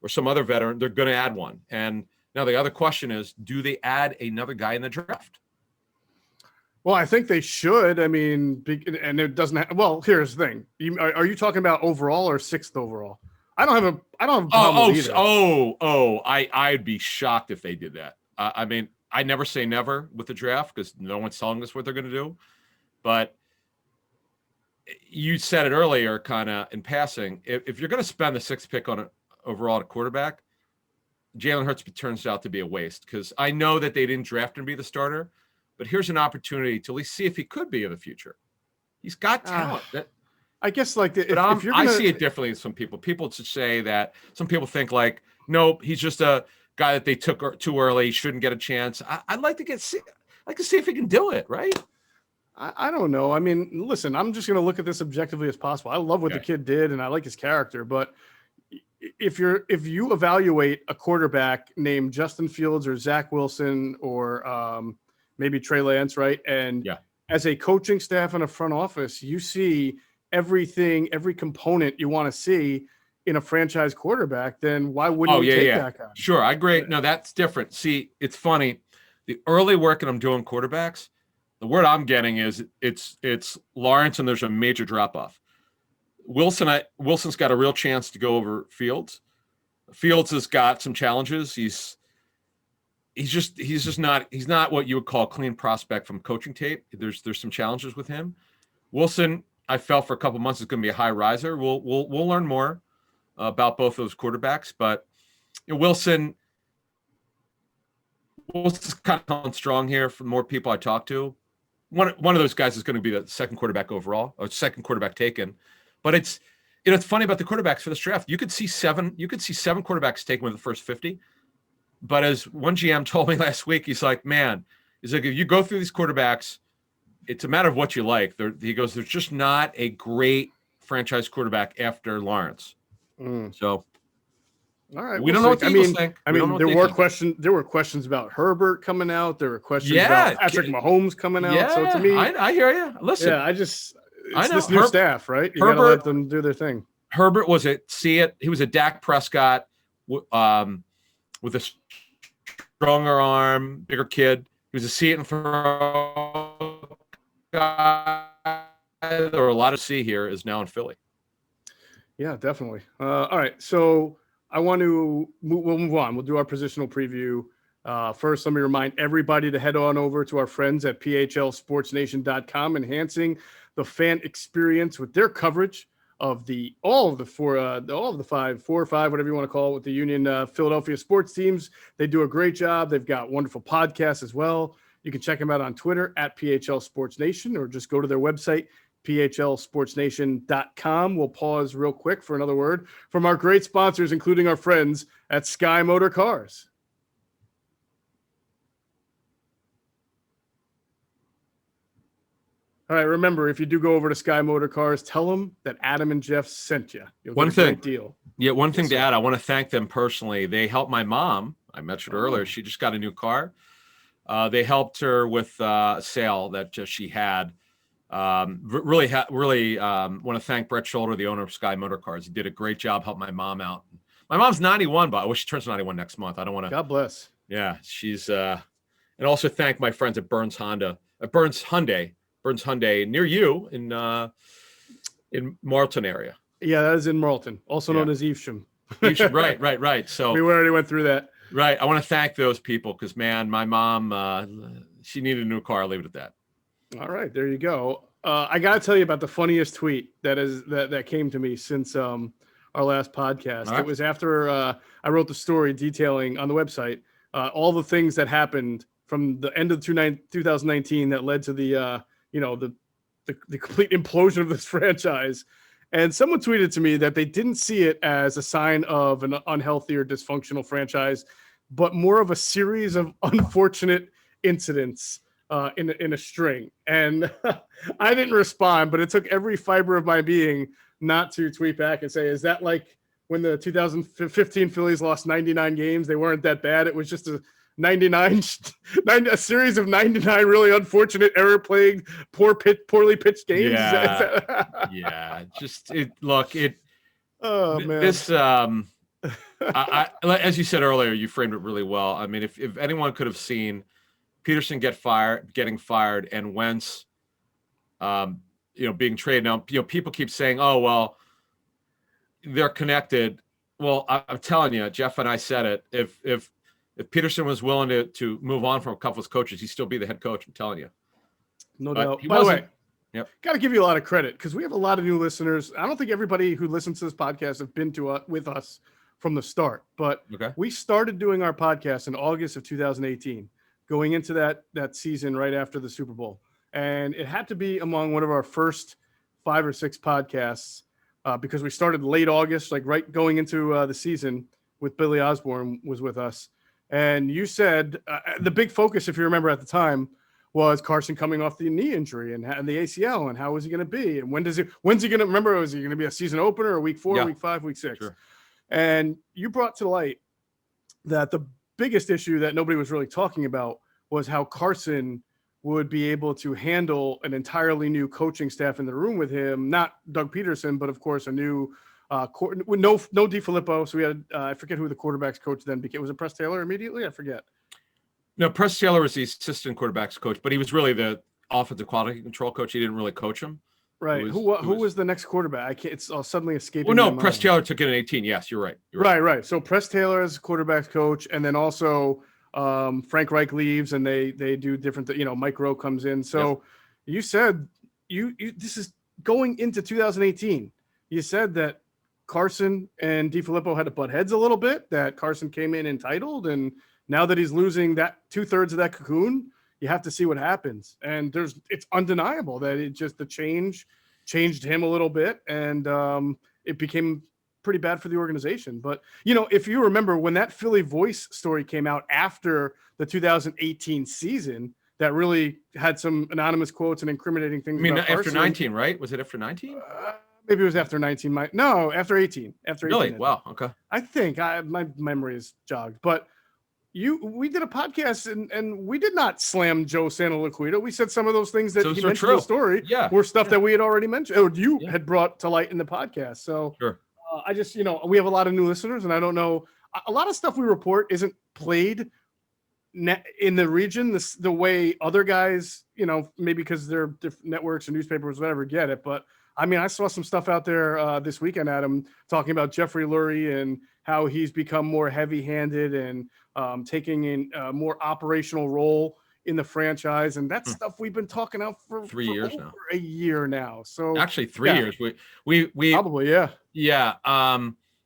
some other veteran, they're going to add one. And now the other question is, do they add another guy in the draft? Well, I think they should. I mean, and it doesn't. Well, here's the thing: are you talking about overall or 6th overall? I don't have a problem with either. I'd be shocked if they did that. I mean, I never say never with the draft because no one's telling us what they're going to do. But you said it earlier, kind of in passing. If you're going to spend the 6th pick on overall at quarterback, Jalen Hurts turns out to be a waste, because I know that they didn't draft him to be the starter, but here's an opportunity to at least see if he could be in the future. He's got talent. I guess if you're gonna... I see it differently than some people. People to say that some people think like, nope, he's just a guy that they took too early, shouldn't get a chance. I'd like to see if he can do it, right? I don't know. I mean, listen, I'm just going to look at this objectively as possible. I love what the kid did, and I like his character, but if you evaluate a quarterback named Justin Fields or Zach Wilson or maybe Trey Lance, right? And as a coaching staff and a front office, you see everything, every component you want to see in a franchise quarterback, then why wouldn't you take that guy? Sure, I agree. No, that's different. See, it's funny. The early work that I'm doing quarterbacks, the word I'm getting is it's Lawrence, and there's a major drop-off. Wilson's got a real chance to go over Fields. Fields has got some challenges. He's not what you would call a clean prospect from coaching tape. There's some challenges with him. Wilson, I felt for a couple months, is going to be a high riser. We'll learn more about both those quarterbacks, but Wilson's kind of coming strong here from more people I talk to. One of those guys is going to be the second quarterback overall, or second quarterback taken. But it's funny about the quarterbacks for this draft. You could see seven quarterbacks taken with the first 50. But as one GM told me last week, he's like, if you go through these quarterbacks, it's a matter of what you like. He goes, there's just not a great franchise quarterback after Lawrence. So, all right, we don't know what the Eagles think. I mean, there were questions about Herbert coming out. There were questions about Patrick Mahomes coming out. So to me, I hear you. Listen, it's this new staff, right? You got to let them do their thing. Herbert he was a Dak Prescott with a stronger arm, bigger kid. He was a see it and throw guy. There were a lot of see here is now in Philly. Yeah, definitely. All right, so we'll move on. We'll do our positional preview. First, let me remind everybody to head on over to our friends at phlsportsnation.com, enhancing the fan experience with their coverage of all of the four or five, whatever you want to call it, with the Union Philadelphia sports teams. They do a great job. They've got wonderful podcasts as well. You can check them out on Twitter at PHL Sports Nation, or just go to their website, phlsportsnation.com. We'll pause real quick for another word from our great sponsors, including our friends at Sky Motor Cars. All right, remember, if you do go over to Sky Motor Cars, tell them that Adam and Geoff sent you. You'll get a great deal. Yeah, one thing to add, I want to thank them personally. They helped my mom. I mentioned earlier, she just got a new car. They helped her with a sale that she had. Really want to thank Brett Scholder, the owner of Sky Motor Cars. He did a great job helping my mom out. My mom's 91, but I wish she turns 91 next month. I don't want to. God bless. Yeah, she's and also thank my friends at Burns Hyundai near you in Marlton area. Yeah, that is in Marlton, also known as Evesham. Right. So we already went through that. Right. I want to thank those people because, man, my mom, she needed a new car. I'll leave it at that. All right, there you go. I got to tell you about the funniest tweet that came to me since our last podcast. Right. It was after I wrote the story detailing on the website all the things that happened from the end of 2019 that led to the complete implosion of this franchise. And someone tweeted to me that they didn't see it as a sign of an unhealthy or dysfunctional franchise, but more of a series of unfortunate incidents in a string, and I didn't respond, but it took every fiber of my being not to tweet back and say, "Is that like when the 2015 Phillies lost 99 games? They weren't that bad. It was just a 99, a series of 99 really unfortunate, error-plagued, poorly pitched games." Yeah, yeah. Oh man, this I as you said earlier, you framed it really well. I mean, if anyone could have seen Peterson getting fired, and Wentz, being traded. Now, people keep saying, "Oh, well, they're connected." Well, I'm telling you, Geoff and I said it. If Peterson was willing to move on from a couple of coaches, he'd still be the head coach. I'm telling you. No doubt. He By the wasn't. way, Yep. got to give you a lot of credit because we have a lot of new listeners. I don't think everybody who listens to this podcast have been with us from the start, but we started doing our podcast in August of 2018, going into that season right after the Super Bowl. And it had to be among one of our first 5 or 6 podcasts because we started late August, like right going into the season with Billy Osborne was with us. And you said the big focus, if you remember at the time, was Carson coming off the knee injury and the ACL, and how was he going to be? And when's he going to remember? Was he going to be a season opener or week 4, week 5, week 6? Sure. And you brought to light that the biggest issue that nobody was really talking about was how Carson would be able to handle an entirely new coaching staff in the room with him, not Doug Peterson, but of course a new with no DeFilippo. So we had, I forget who the quarterback's coach then became. Was it Press Taylor immediately? I forget. No, Press Taylor was the assistant quarterback's coach, but he was really the offensive quality control coach. He didn't really coach him. Right. Who was the next quarterback? I can't. It's suddenly escaping. Well, no, Press Taylor took it in 18. Yes, you're right. Right. So Press Taylor is quarterback's coach, and then also Frank Reich leaves, and they do different. Mike Rowe comes in. So you said you this is going into 2018. You said that Carson and DeFilippo had to butt heads a little bit. That Carson came in entitled, and now that he's losing that 2/3 of that cocoon, you have to see what happens. And it's undeniable that the change changed him a little bit, and it became pretty bad for the organization. But, if you remember when that Philly Voice story came out after the 2018 season, that really had some anonymous quotes and incriminating things. I mean, about after Carson. 19, right? Was it after 19? Maybe it was after 19. After 18. Really? Wow. Okay. I think my memory is jogged, but we did a podcast and we did not slam Joe Santoliquito. We said some of those things that he mentioned in the story were stuff that we had already mentioned, or you had brought to light in the podcast. So I just, we have a lot of new listeners, and I don't know, a lot of stuff we report isn't played in the region the way other guys, maybe because they're different networks or newspapers, whatever, get it. But I mean, I saw some stuff out there this weekend, Adam, talking about Jeffery Lurie and how he's become more heavy-handed and taking in a more operational role in the franchise. And that's stuff we've been talking out for 3 years now. A year now. So actually 3 years. We probably, yeah. Yeah.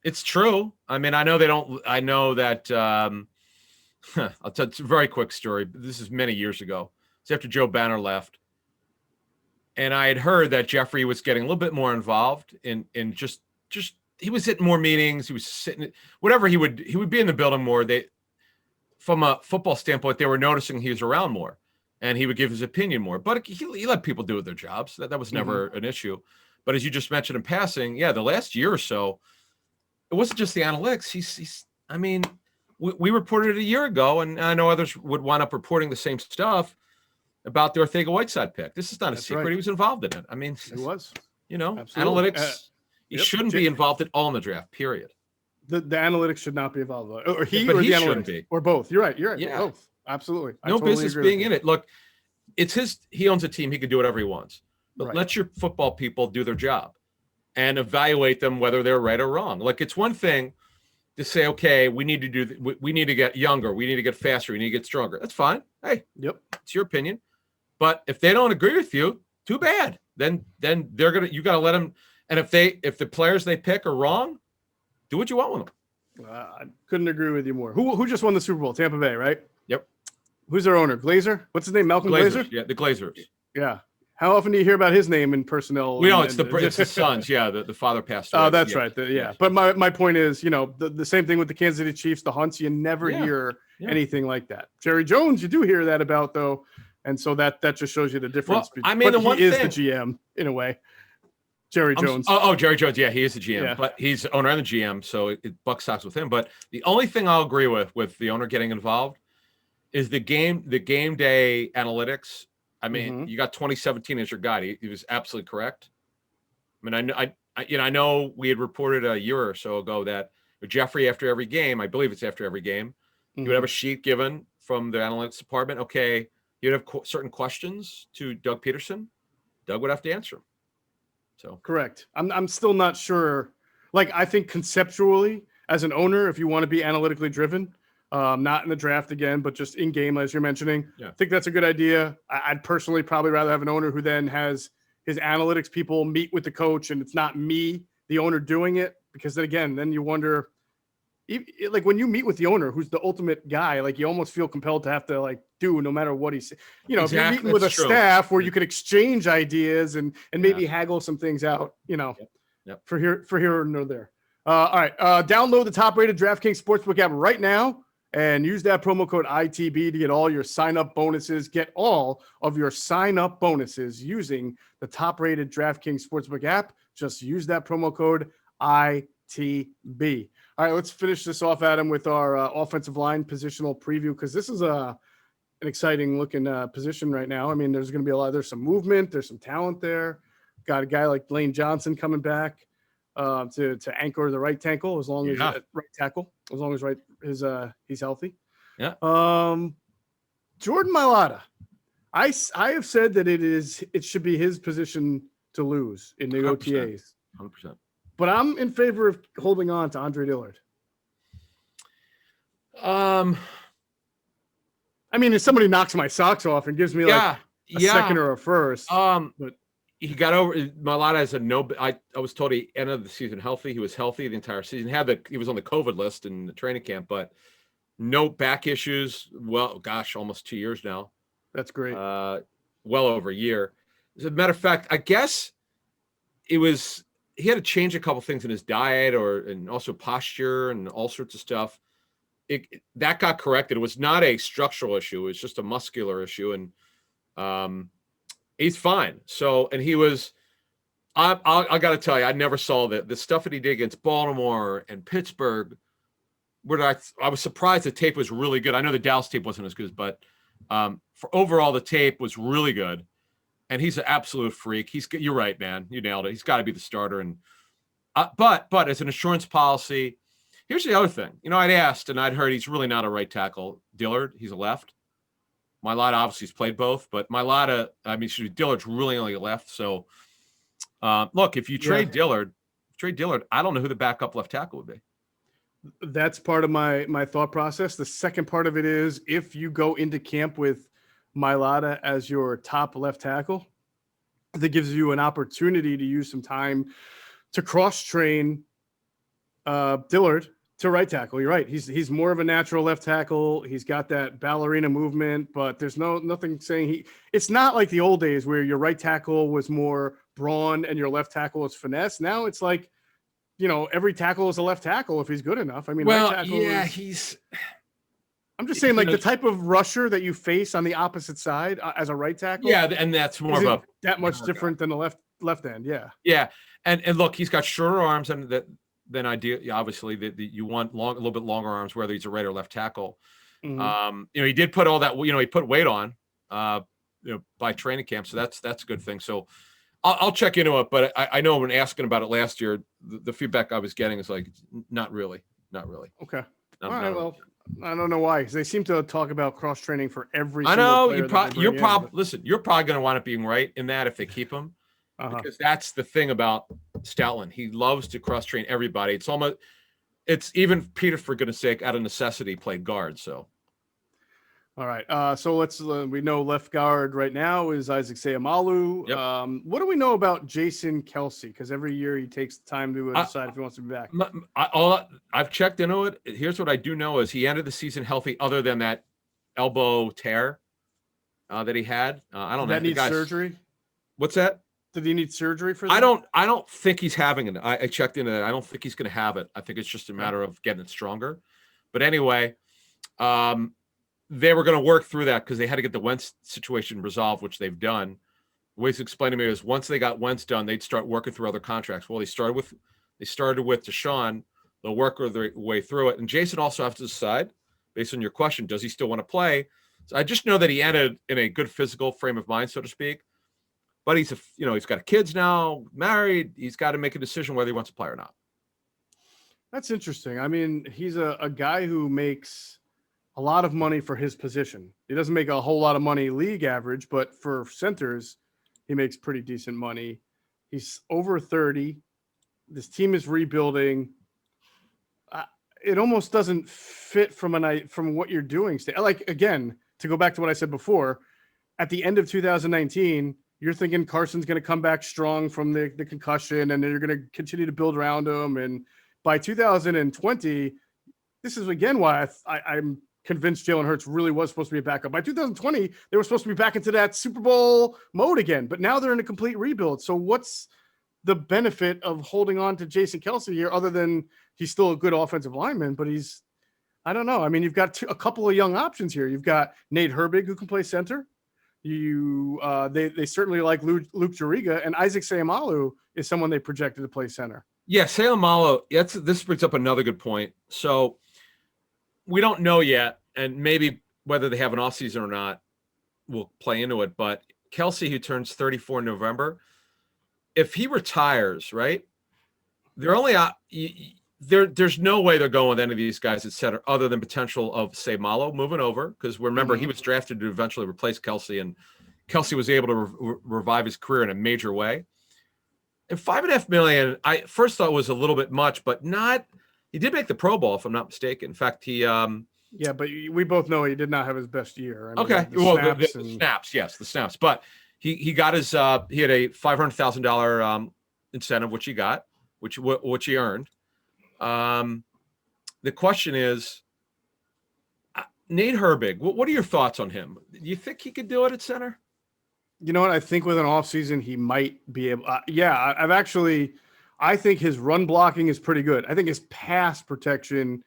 It's true. I mean, I know that I'll tell it's a very quick story. This is many years ago. It's after Joe Banner left. And I had heard that Jeffery was getting a little bit more involved in just he was hitting more meetings. He was sitting, whatever he would be in the building more. From a football standpoint, they were noticing he was around more, and he would give his opinion more. But he let people do their jobs. That was never an issue. But as you just mentioned in passing, the last year or so, it wasn't just the analytics. We reported it a year ago, and I know others would wind up reporting the same stuff about the Ortega-Whiteside pick. This is not a secret. Right. He was involved in it. I mean, he was. Absolutely. Analytics. He shouldn't be involved at all in the draft. Period. The analytics should not be involved, or the analytics, be. Or both. You're right. Yeah. Both. Absolutely. No business being in it. Look, it's he owns a team. He can do whatever he wants. But let your football people do their job and evaluate them whether they're right or wrong. Like, it's one thing to say, okay, we need to get younger, we need to get faster, we need to get stronger. That's fine. Hey, it's your opinion. But if they don't agree with you, too bad. Then you got to let them. And if the players they pick are wrong, do what you want with them. I couldn't agree with you more. Who just won the Super Bowl? Tampa Bay, right? Yep. Who's their owner? Glazer? What's his name? Malcolm Glazer? Yeah, the Glazers. Yeah. How often do you hear about his name in personnel? We know it's the sons. Yeah, the father passed away. Oh, that's right. But my point is, the same thing with the Kansas City Chiefs, the Hunts. You never hear anything like that. Jerry Jones, you do hear that about, though. And so that just shows you the difference. Well, I mean, but the one he is thing, the GM in a way. Jerry Jones. Jerry Jones. Yeah, he is the GM, but he's the owner and the GM, so it buck stops with him. But the only thing I'll agree with the owner getting involved is the game day analytics. I mean, you got 2017 as your guide. He was absolutely correct. I mean, I know we had reported a year or so ago that Jeffrey, after every game, I believe it's after every game, he would have a sheet given from the analytics department. Okay, you'd have certain questions to Doug Peterson. Doug would have to answer them. So correct. I'm still not sure. Like, I think conceptually, as an owner, if you want to be analytically driven, not in the draft again, but just in game, as you're mentioning, I think that's a good idea. I'd personally probably rather have an owner who then has his analytics people meet with the coach, and it's not me, the owner, doing it, because then you wonder, like, when you meet with the owner, who's the ultimate guy, like, you almost feel compelled to have to, like, do no matter what he's, if you're meeting with a staff where you could exchange ideas and maybe haggle some things out, for here or there. All right. Download the top-rated DraftKings Sportsbook app right now and use that promo code ITB to get all your sign-up bonuses. Get all of your sign-up bonuses using the top-rated DraftKings Sportsbook app. Just use that promo code ITB. All right, let's finish this off, Adam, with our offensive line positional preview, because this is an exciting-looking position right now. I mean, there's going to be there's some movement, there's some talent there. Got a guy like Lane Johnson coming back to anchor the right tackle, as long as he's healthy. Yeah. Jordan Mailata, I have said that it should be his position to lose in the 100%, OTAs. 100%. But I'm in favor of holding on to Andre Dillard. I mean, if somebody knocks my socks off and gives me a second or a first, but he got over Mailata as I was told he ended the season healthy. He was healthy the entire season. He was on the COVID list in the training camp, but no back issues. Well, gosh, almost 2 years now. That's great. Well over a year. As a matter of fact, I guess he had to change a couple things in his diet and also posture and all sorts of stuff. That got corrected. It was not a structural issue. It was just a muscular issue. And he's fine. So, and he was, I got to tell you, I never saw the stuff that he did against Baltimore and Pittsburgh, where I was surprised the tape was really good. I know the Dallas tape wasn't as good, but for overall, the tape was really good. And he's an absolute freak. You're right, man. You nailed it. He's got to be the starter. And but as an insurance policy, here's the other thing. I'd asked and I'd heard he's really not a right tackle. Dillard, he's a left. Mailata obviously has played both, but Dillard's really only a left. So look, if you trade Dillard, I don't know who the backup left tackle would be. That's part of my thought process. The second part of it is, if you go into camp with Mailata as your top left tackle, that gives you an opportunity to use some time to cross-train Dillard to right tackle. You're right. He's more of a natural left tackle. He's got that ballerina movement, but there's nothing saying it's not like the old days where your right tackle was more brawn and your left tackle was finesse. Now it's like, every tackle is a left tackle if he's good enough. I mean, well, right tackle I'm just saying, the type of rusher that you face on the opposite side as a right tackle. Yeah, and that's more that much different than the left end. Yeah. Yeah, and look, he's got shorter arms than ideal. Obviously, that you want a little bit longer arms, whether he's a right or left tackle. Mm-hmm. He did put all that. He put weight on. By training camp, so that's a good thing. So I'll check into it. But I know when asking about it last year, the feedback I was getting is like, not really. Okay. All right. Well, I don't know why, because they seem to talk about cross training for every. I know you're probably going to want it being right in that if they keep him, because that's the thing about Stoutland. He loves to cross train everybody. It's even Peter, for goodness sake, out of necessity, played guard. So. All right. So we know left guard right now is Isaac Seumalo. Yep. What do we know about Jason Kelce? Because every year he takes the time to decide if he wants to be back. I've checked into it. Here's what I do know is he ended the season healthy, other than that elbow tear that he had. I don't know. That needs surgery? What's that? Did he need surgery for that? I don't think he's having it. I checked into that. I don't think he's going to have it. I think it's just a matter of getting it stronger. But anyway, they were going to work through that because they had to get the Wentz situation resolved, which they've done. The way it's explained to me is once they got Wentz done, they'd start working through other contracts. Well, they started with DeSean. They'll work their way through it. And Jason also has to decide, based on your question, does he still want to play? So I just know that he ended in a good physical frame of mind, so to speak. But he's got kids now, married. He's got to make a decision whether he wants to play or not. That's interesting. I mean, he's a guy who makes a lot of money for his position. He doesn't make a whole lot of money league average, but for centers, he makes pretty decent money. He's over 30. This team is rebuilding. It almost doesn't fit from what you're doing. Like, again, to go back to what I said before, at the end of 2019, you're thinking Carson's going to come back strong from the concussion, and then you're going to continue to build around him. And by 2020, this is again why I'm convinced Jalen Hurts really was supposed to be a backup. By 2020, they were supposed to be back into that Super Bowl mode again, but now they're in a complete rebuild. So what's the benefit of holding on to Jason Kelce here, other than he's still a good offensive lineman, but I don't know. I mean, you've got a couple of young options here. You've got Nate Herbig, who can play center. They certainly like Luke Juriga, and Isaac Seumalo is someone they projected to play center. Yeah, Seumalo, this brings up another good point. So we don't know yet, and maybe whether they have an offseason or not will play into it, but Kelce, who turns 34 in November, if he retires, right, they're only there's no way they're going with any of these guys at center other than potential of Seumalo moving over, because remember, he was drafted to eventually replace Kelce, and Kelce was able to revive his career in a major way. And $5.5 million, I first thought was a little bit much, but not. He did make the Pro Bowl, if I'm not mistaken. In fact, he yeah, but we both know he did not have his best year. I mean, okay, the snaps, yes, the snaps, but he got his he had a $500,000 incentive, which he got, which he earned. The question is, Nate Herbig, what are your thoughts on him? Do you think he could do it at center? You know what? I think with an offseason, he might be able. I think his run blocking is pretty good. I think his pass protection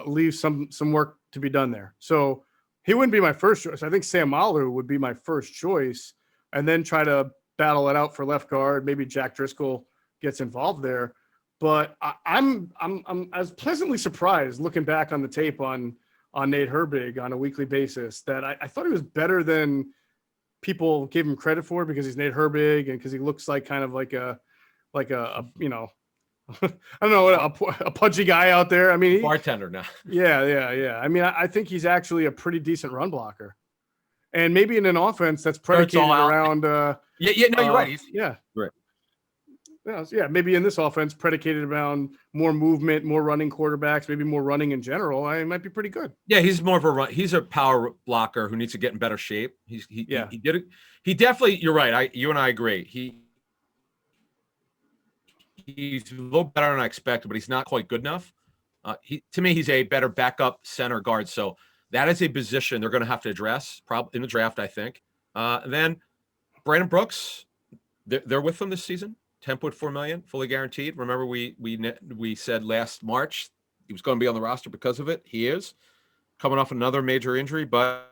leaves some work to be done there. So he wouldn't be my first choice. I think Seumalo would be my first choice, and then try to battle it out for left guard. Maybe Jack Driscoll gets involved there. But I'm as pleasantly surprised looking back on the tape on Nate Herbig on a weekly basis that I thought he was better than people gave him credit for, because he's Nate Herbig and because he looks like kind of like a I don't know, a pudgy guy out there. I mean, bartender now. Yeah. I mean, I think he's actually a pretty decent run blocker, and maybe in an offense that's predicated around. You're right. Right. Yeah, maybe in this offense predicated around more movement, more running quarterbacks, maybe more running in general, I might be pretty good. Yeah, he's more of a run. He's a power blocker who needs to get in better shape. He did it. He definitely. You're right. You and I agree. He's a little better than I expected, but he's not quite good enough. To me, he's a better backup center guard. So that is a position they're going to have to address probably in the draft, I think. And then Brandon Brooks, they're with them this season. $10.4 million, fully guaranteed. Remember, we said last March he was going to be on the roster because of it. He is coming off another major injury, but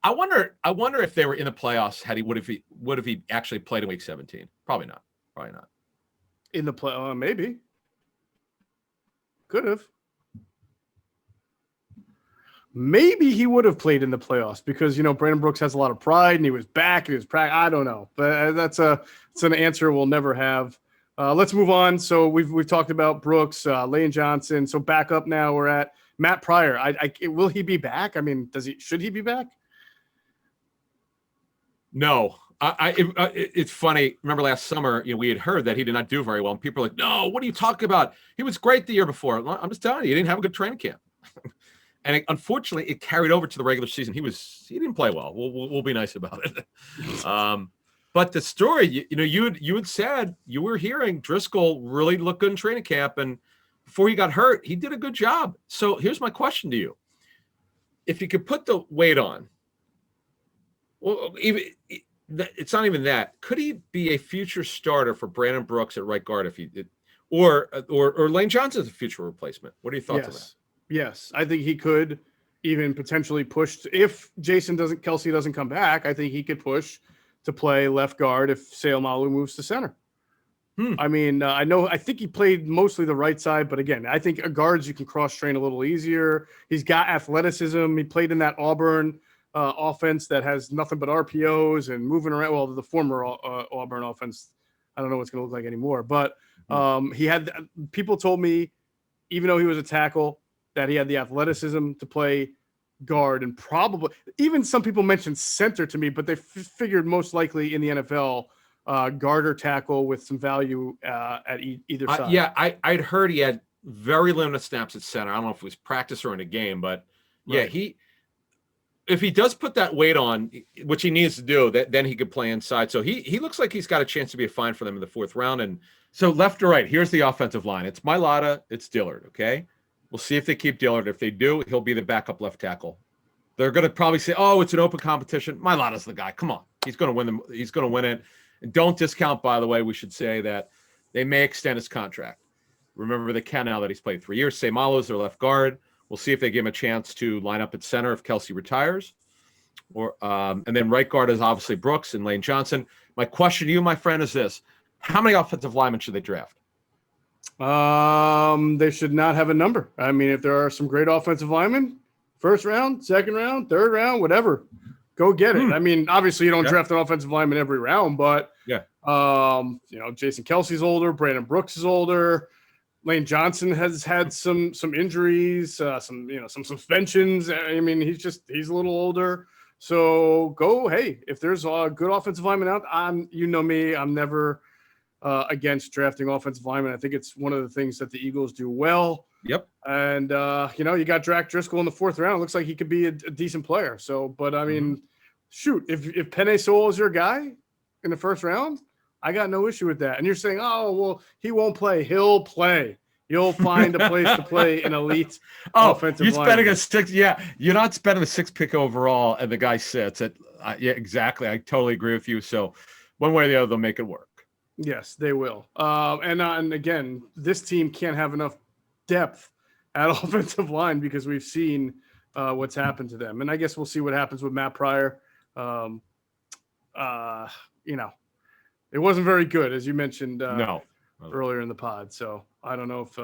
I wonder if they were in the playoffs, would have he actually played in week 17? Probably not. In the play, maybe could have. Maybe he would have played in the playoffs because, Brandon Brooks has a lot of pride and he was back and he was I don't know, but it's an answer we'll never have. Let's move on. So we've talked about Brooks, Lane Johnson. So back up now, we're at Matt Pryor. Will he be back? I mean, should he be back? No. It's funny. Remember last summer, we had heard that he did not do very well, and people were like, "No, what are you talking about? He was great the year before." I'm just telling you, he didn't have a good training camp. And unfortunately, it carried over to the regular season. He didn't play well. We'll be nice about it. But the story, you had said you were hearing Driscoll really looked good in training camp, and before he got hurt, he did a good job. So here's my question to you: if you could put the weight on, well, it's not even that. Could he be a future starter for Brandon Brooks at right guard? or Lane Johnson's a future replacement. What are your thoughts on that? Yes, I think he could even potentially push if Kelsey doesn't come back. I think he could push to play left guard if Seumalo moves to center. I mean, I think he played mostly the right side, but again, I think guards you can cross train a little easier. He's got athleticism. He played in that Auburn offense that has nothing but RPOs and moving around. Well, the former Auburn offense, I don't know what's going to look like anymore, but he had people told me, even though he was a tackle, that he had the athleticism to play guard, and probably even some people mentioned center to me, but they figured most likely in the NFL. Guard or tackle with some value at either side. Yeah, I'd heard he had very limited snaps at center. I don't know if it was practice or in a game, but yeah, if he does put that weight on, which he needs to do, then he could play inside. So he looks like he's got a chance to be a find for them in the 4th round. And so left or right, here's the offensive line. It's Mailata, it's Dillard, okay? We'll see if they keep Dillard. If they do, he'll be the backup left tackle. They're going to probably say, oh, it's an open competition. Mailata's the guy. Come on. He's going to win them. He's going to win it. And don't discount, by the way, we should say that they may extend his contract. Remember, they can now that he's played 3 years. Seumalo's their left guard. We'll see if they give him a chance to line up at center if Kelsey retires. And then right guard is obviously Brooks and Lane Johnson. My question to you, my friend, is this. How many offensive linemen should they draft? They should not have a number. I mean, if there are some great offensive linemen, 1st round, 2nd round, 3rd round, whatever. Go get it. I mean, obviously you don't draft an offensive lineman every round, but Jason Kelsey's older, Brandon Brooks is older, Lane Johnson has had some injuries, some suspensions. I mean, he's a little older. So if there's a good offensive lineman out, me, I'm never against drafting offensive linemen. I think it's one of the things that the Eagles do well. Yep. And you got Jack Driscoll in the 4th round. It looks like he could be a decent player. So, but I mean, shoot, if Penei Sewell is your guy in the 1st round, I got no issue with that. And you're saying, oh, well, he won't play. He'll play. You'll find a place to play an elite offensive you're lineman. Spending a 6th. Yeah, you're not spending a 6th pick overall, and the guy sits at. Yeah, exactly. I totally agree with you. So, one way or the other, they'll make it work. Yes, they will. And again, this team can't have enough depth at offensive line because we've seen what's happened to them. And I guess we'll see what happens with Matt Pryor. It wasn't very good, as you mentioned earlier in the pod. So I don't know if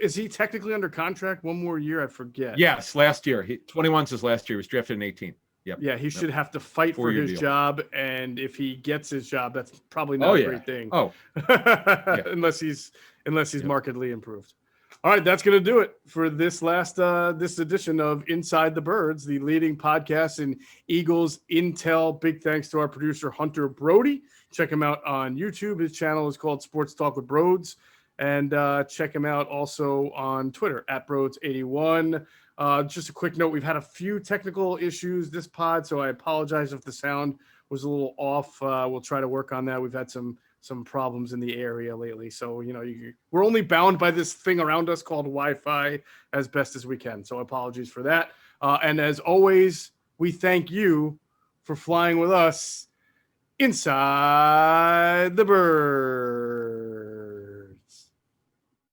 is he technically under contract one more year? I forget. Yes, last year. 21's his last year. He was drafted in 18. Yep. Yeah, he should have to fight for his job, and if he gets his job, that's probably not a great thing. Unless he's markedly improved. All right, that's going to do it for this this edition of Inside the Birds, the leading podcast in Eagles intel. Big thanks to our producer Hunter Brody. Check him out on YouTube. His channel is called Sports Talk with Broads, and check him out also on Twitter at Broads81. Just a quick note, we've had a few technical issues this pod, so I apologize if the sound was a little off. We'll try to work on that. We've had some problems in the area lately, so we're only bound by this thing around us called Wi-Fi as best as we can, so apologies for that. And as always, we thank you for flying with us inside the bird.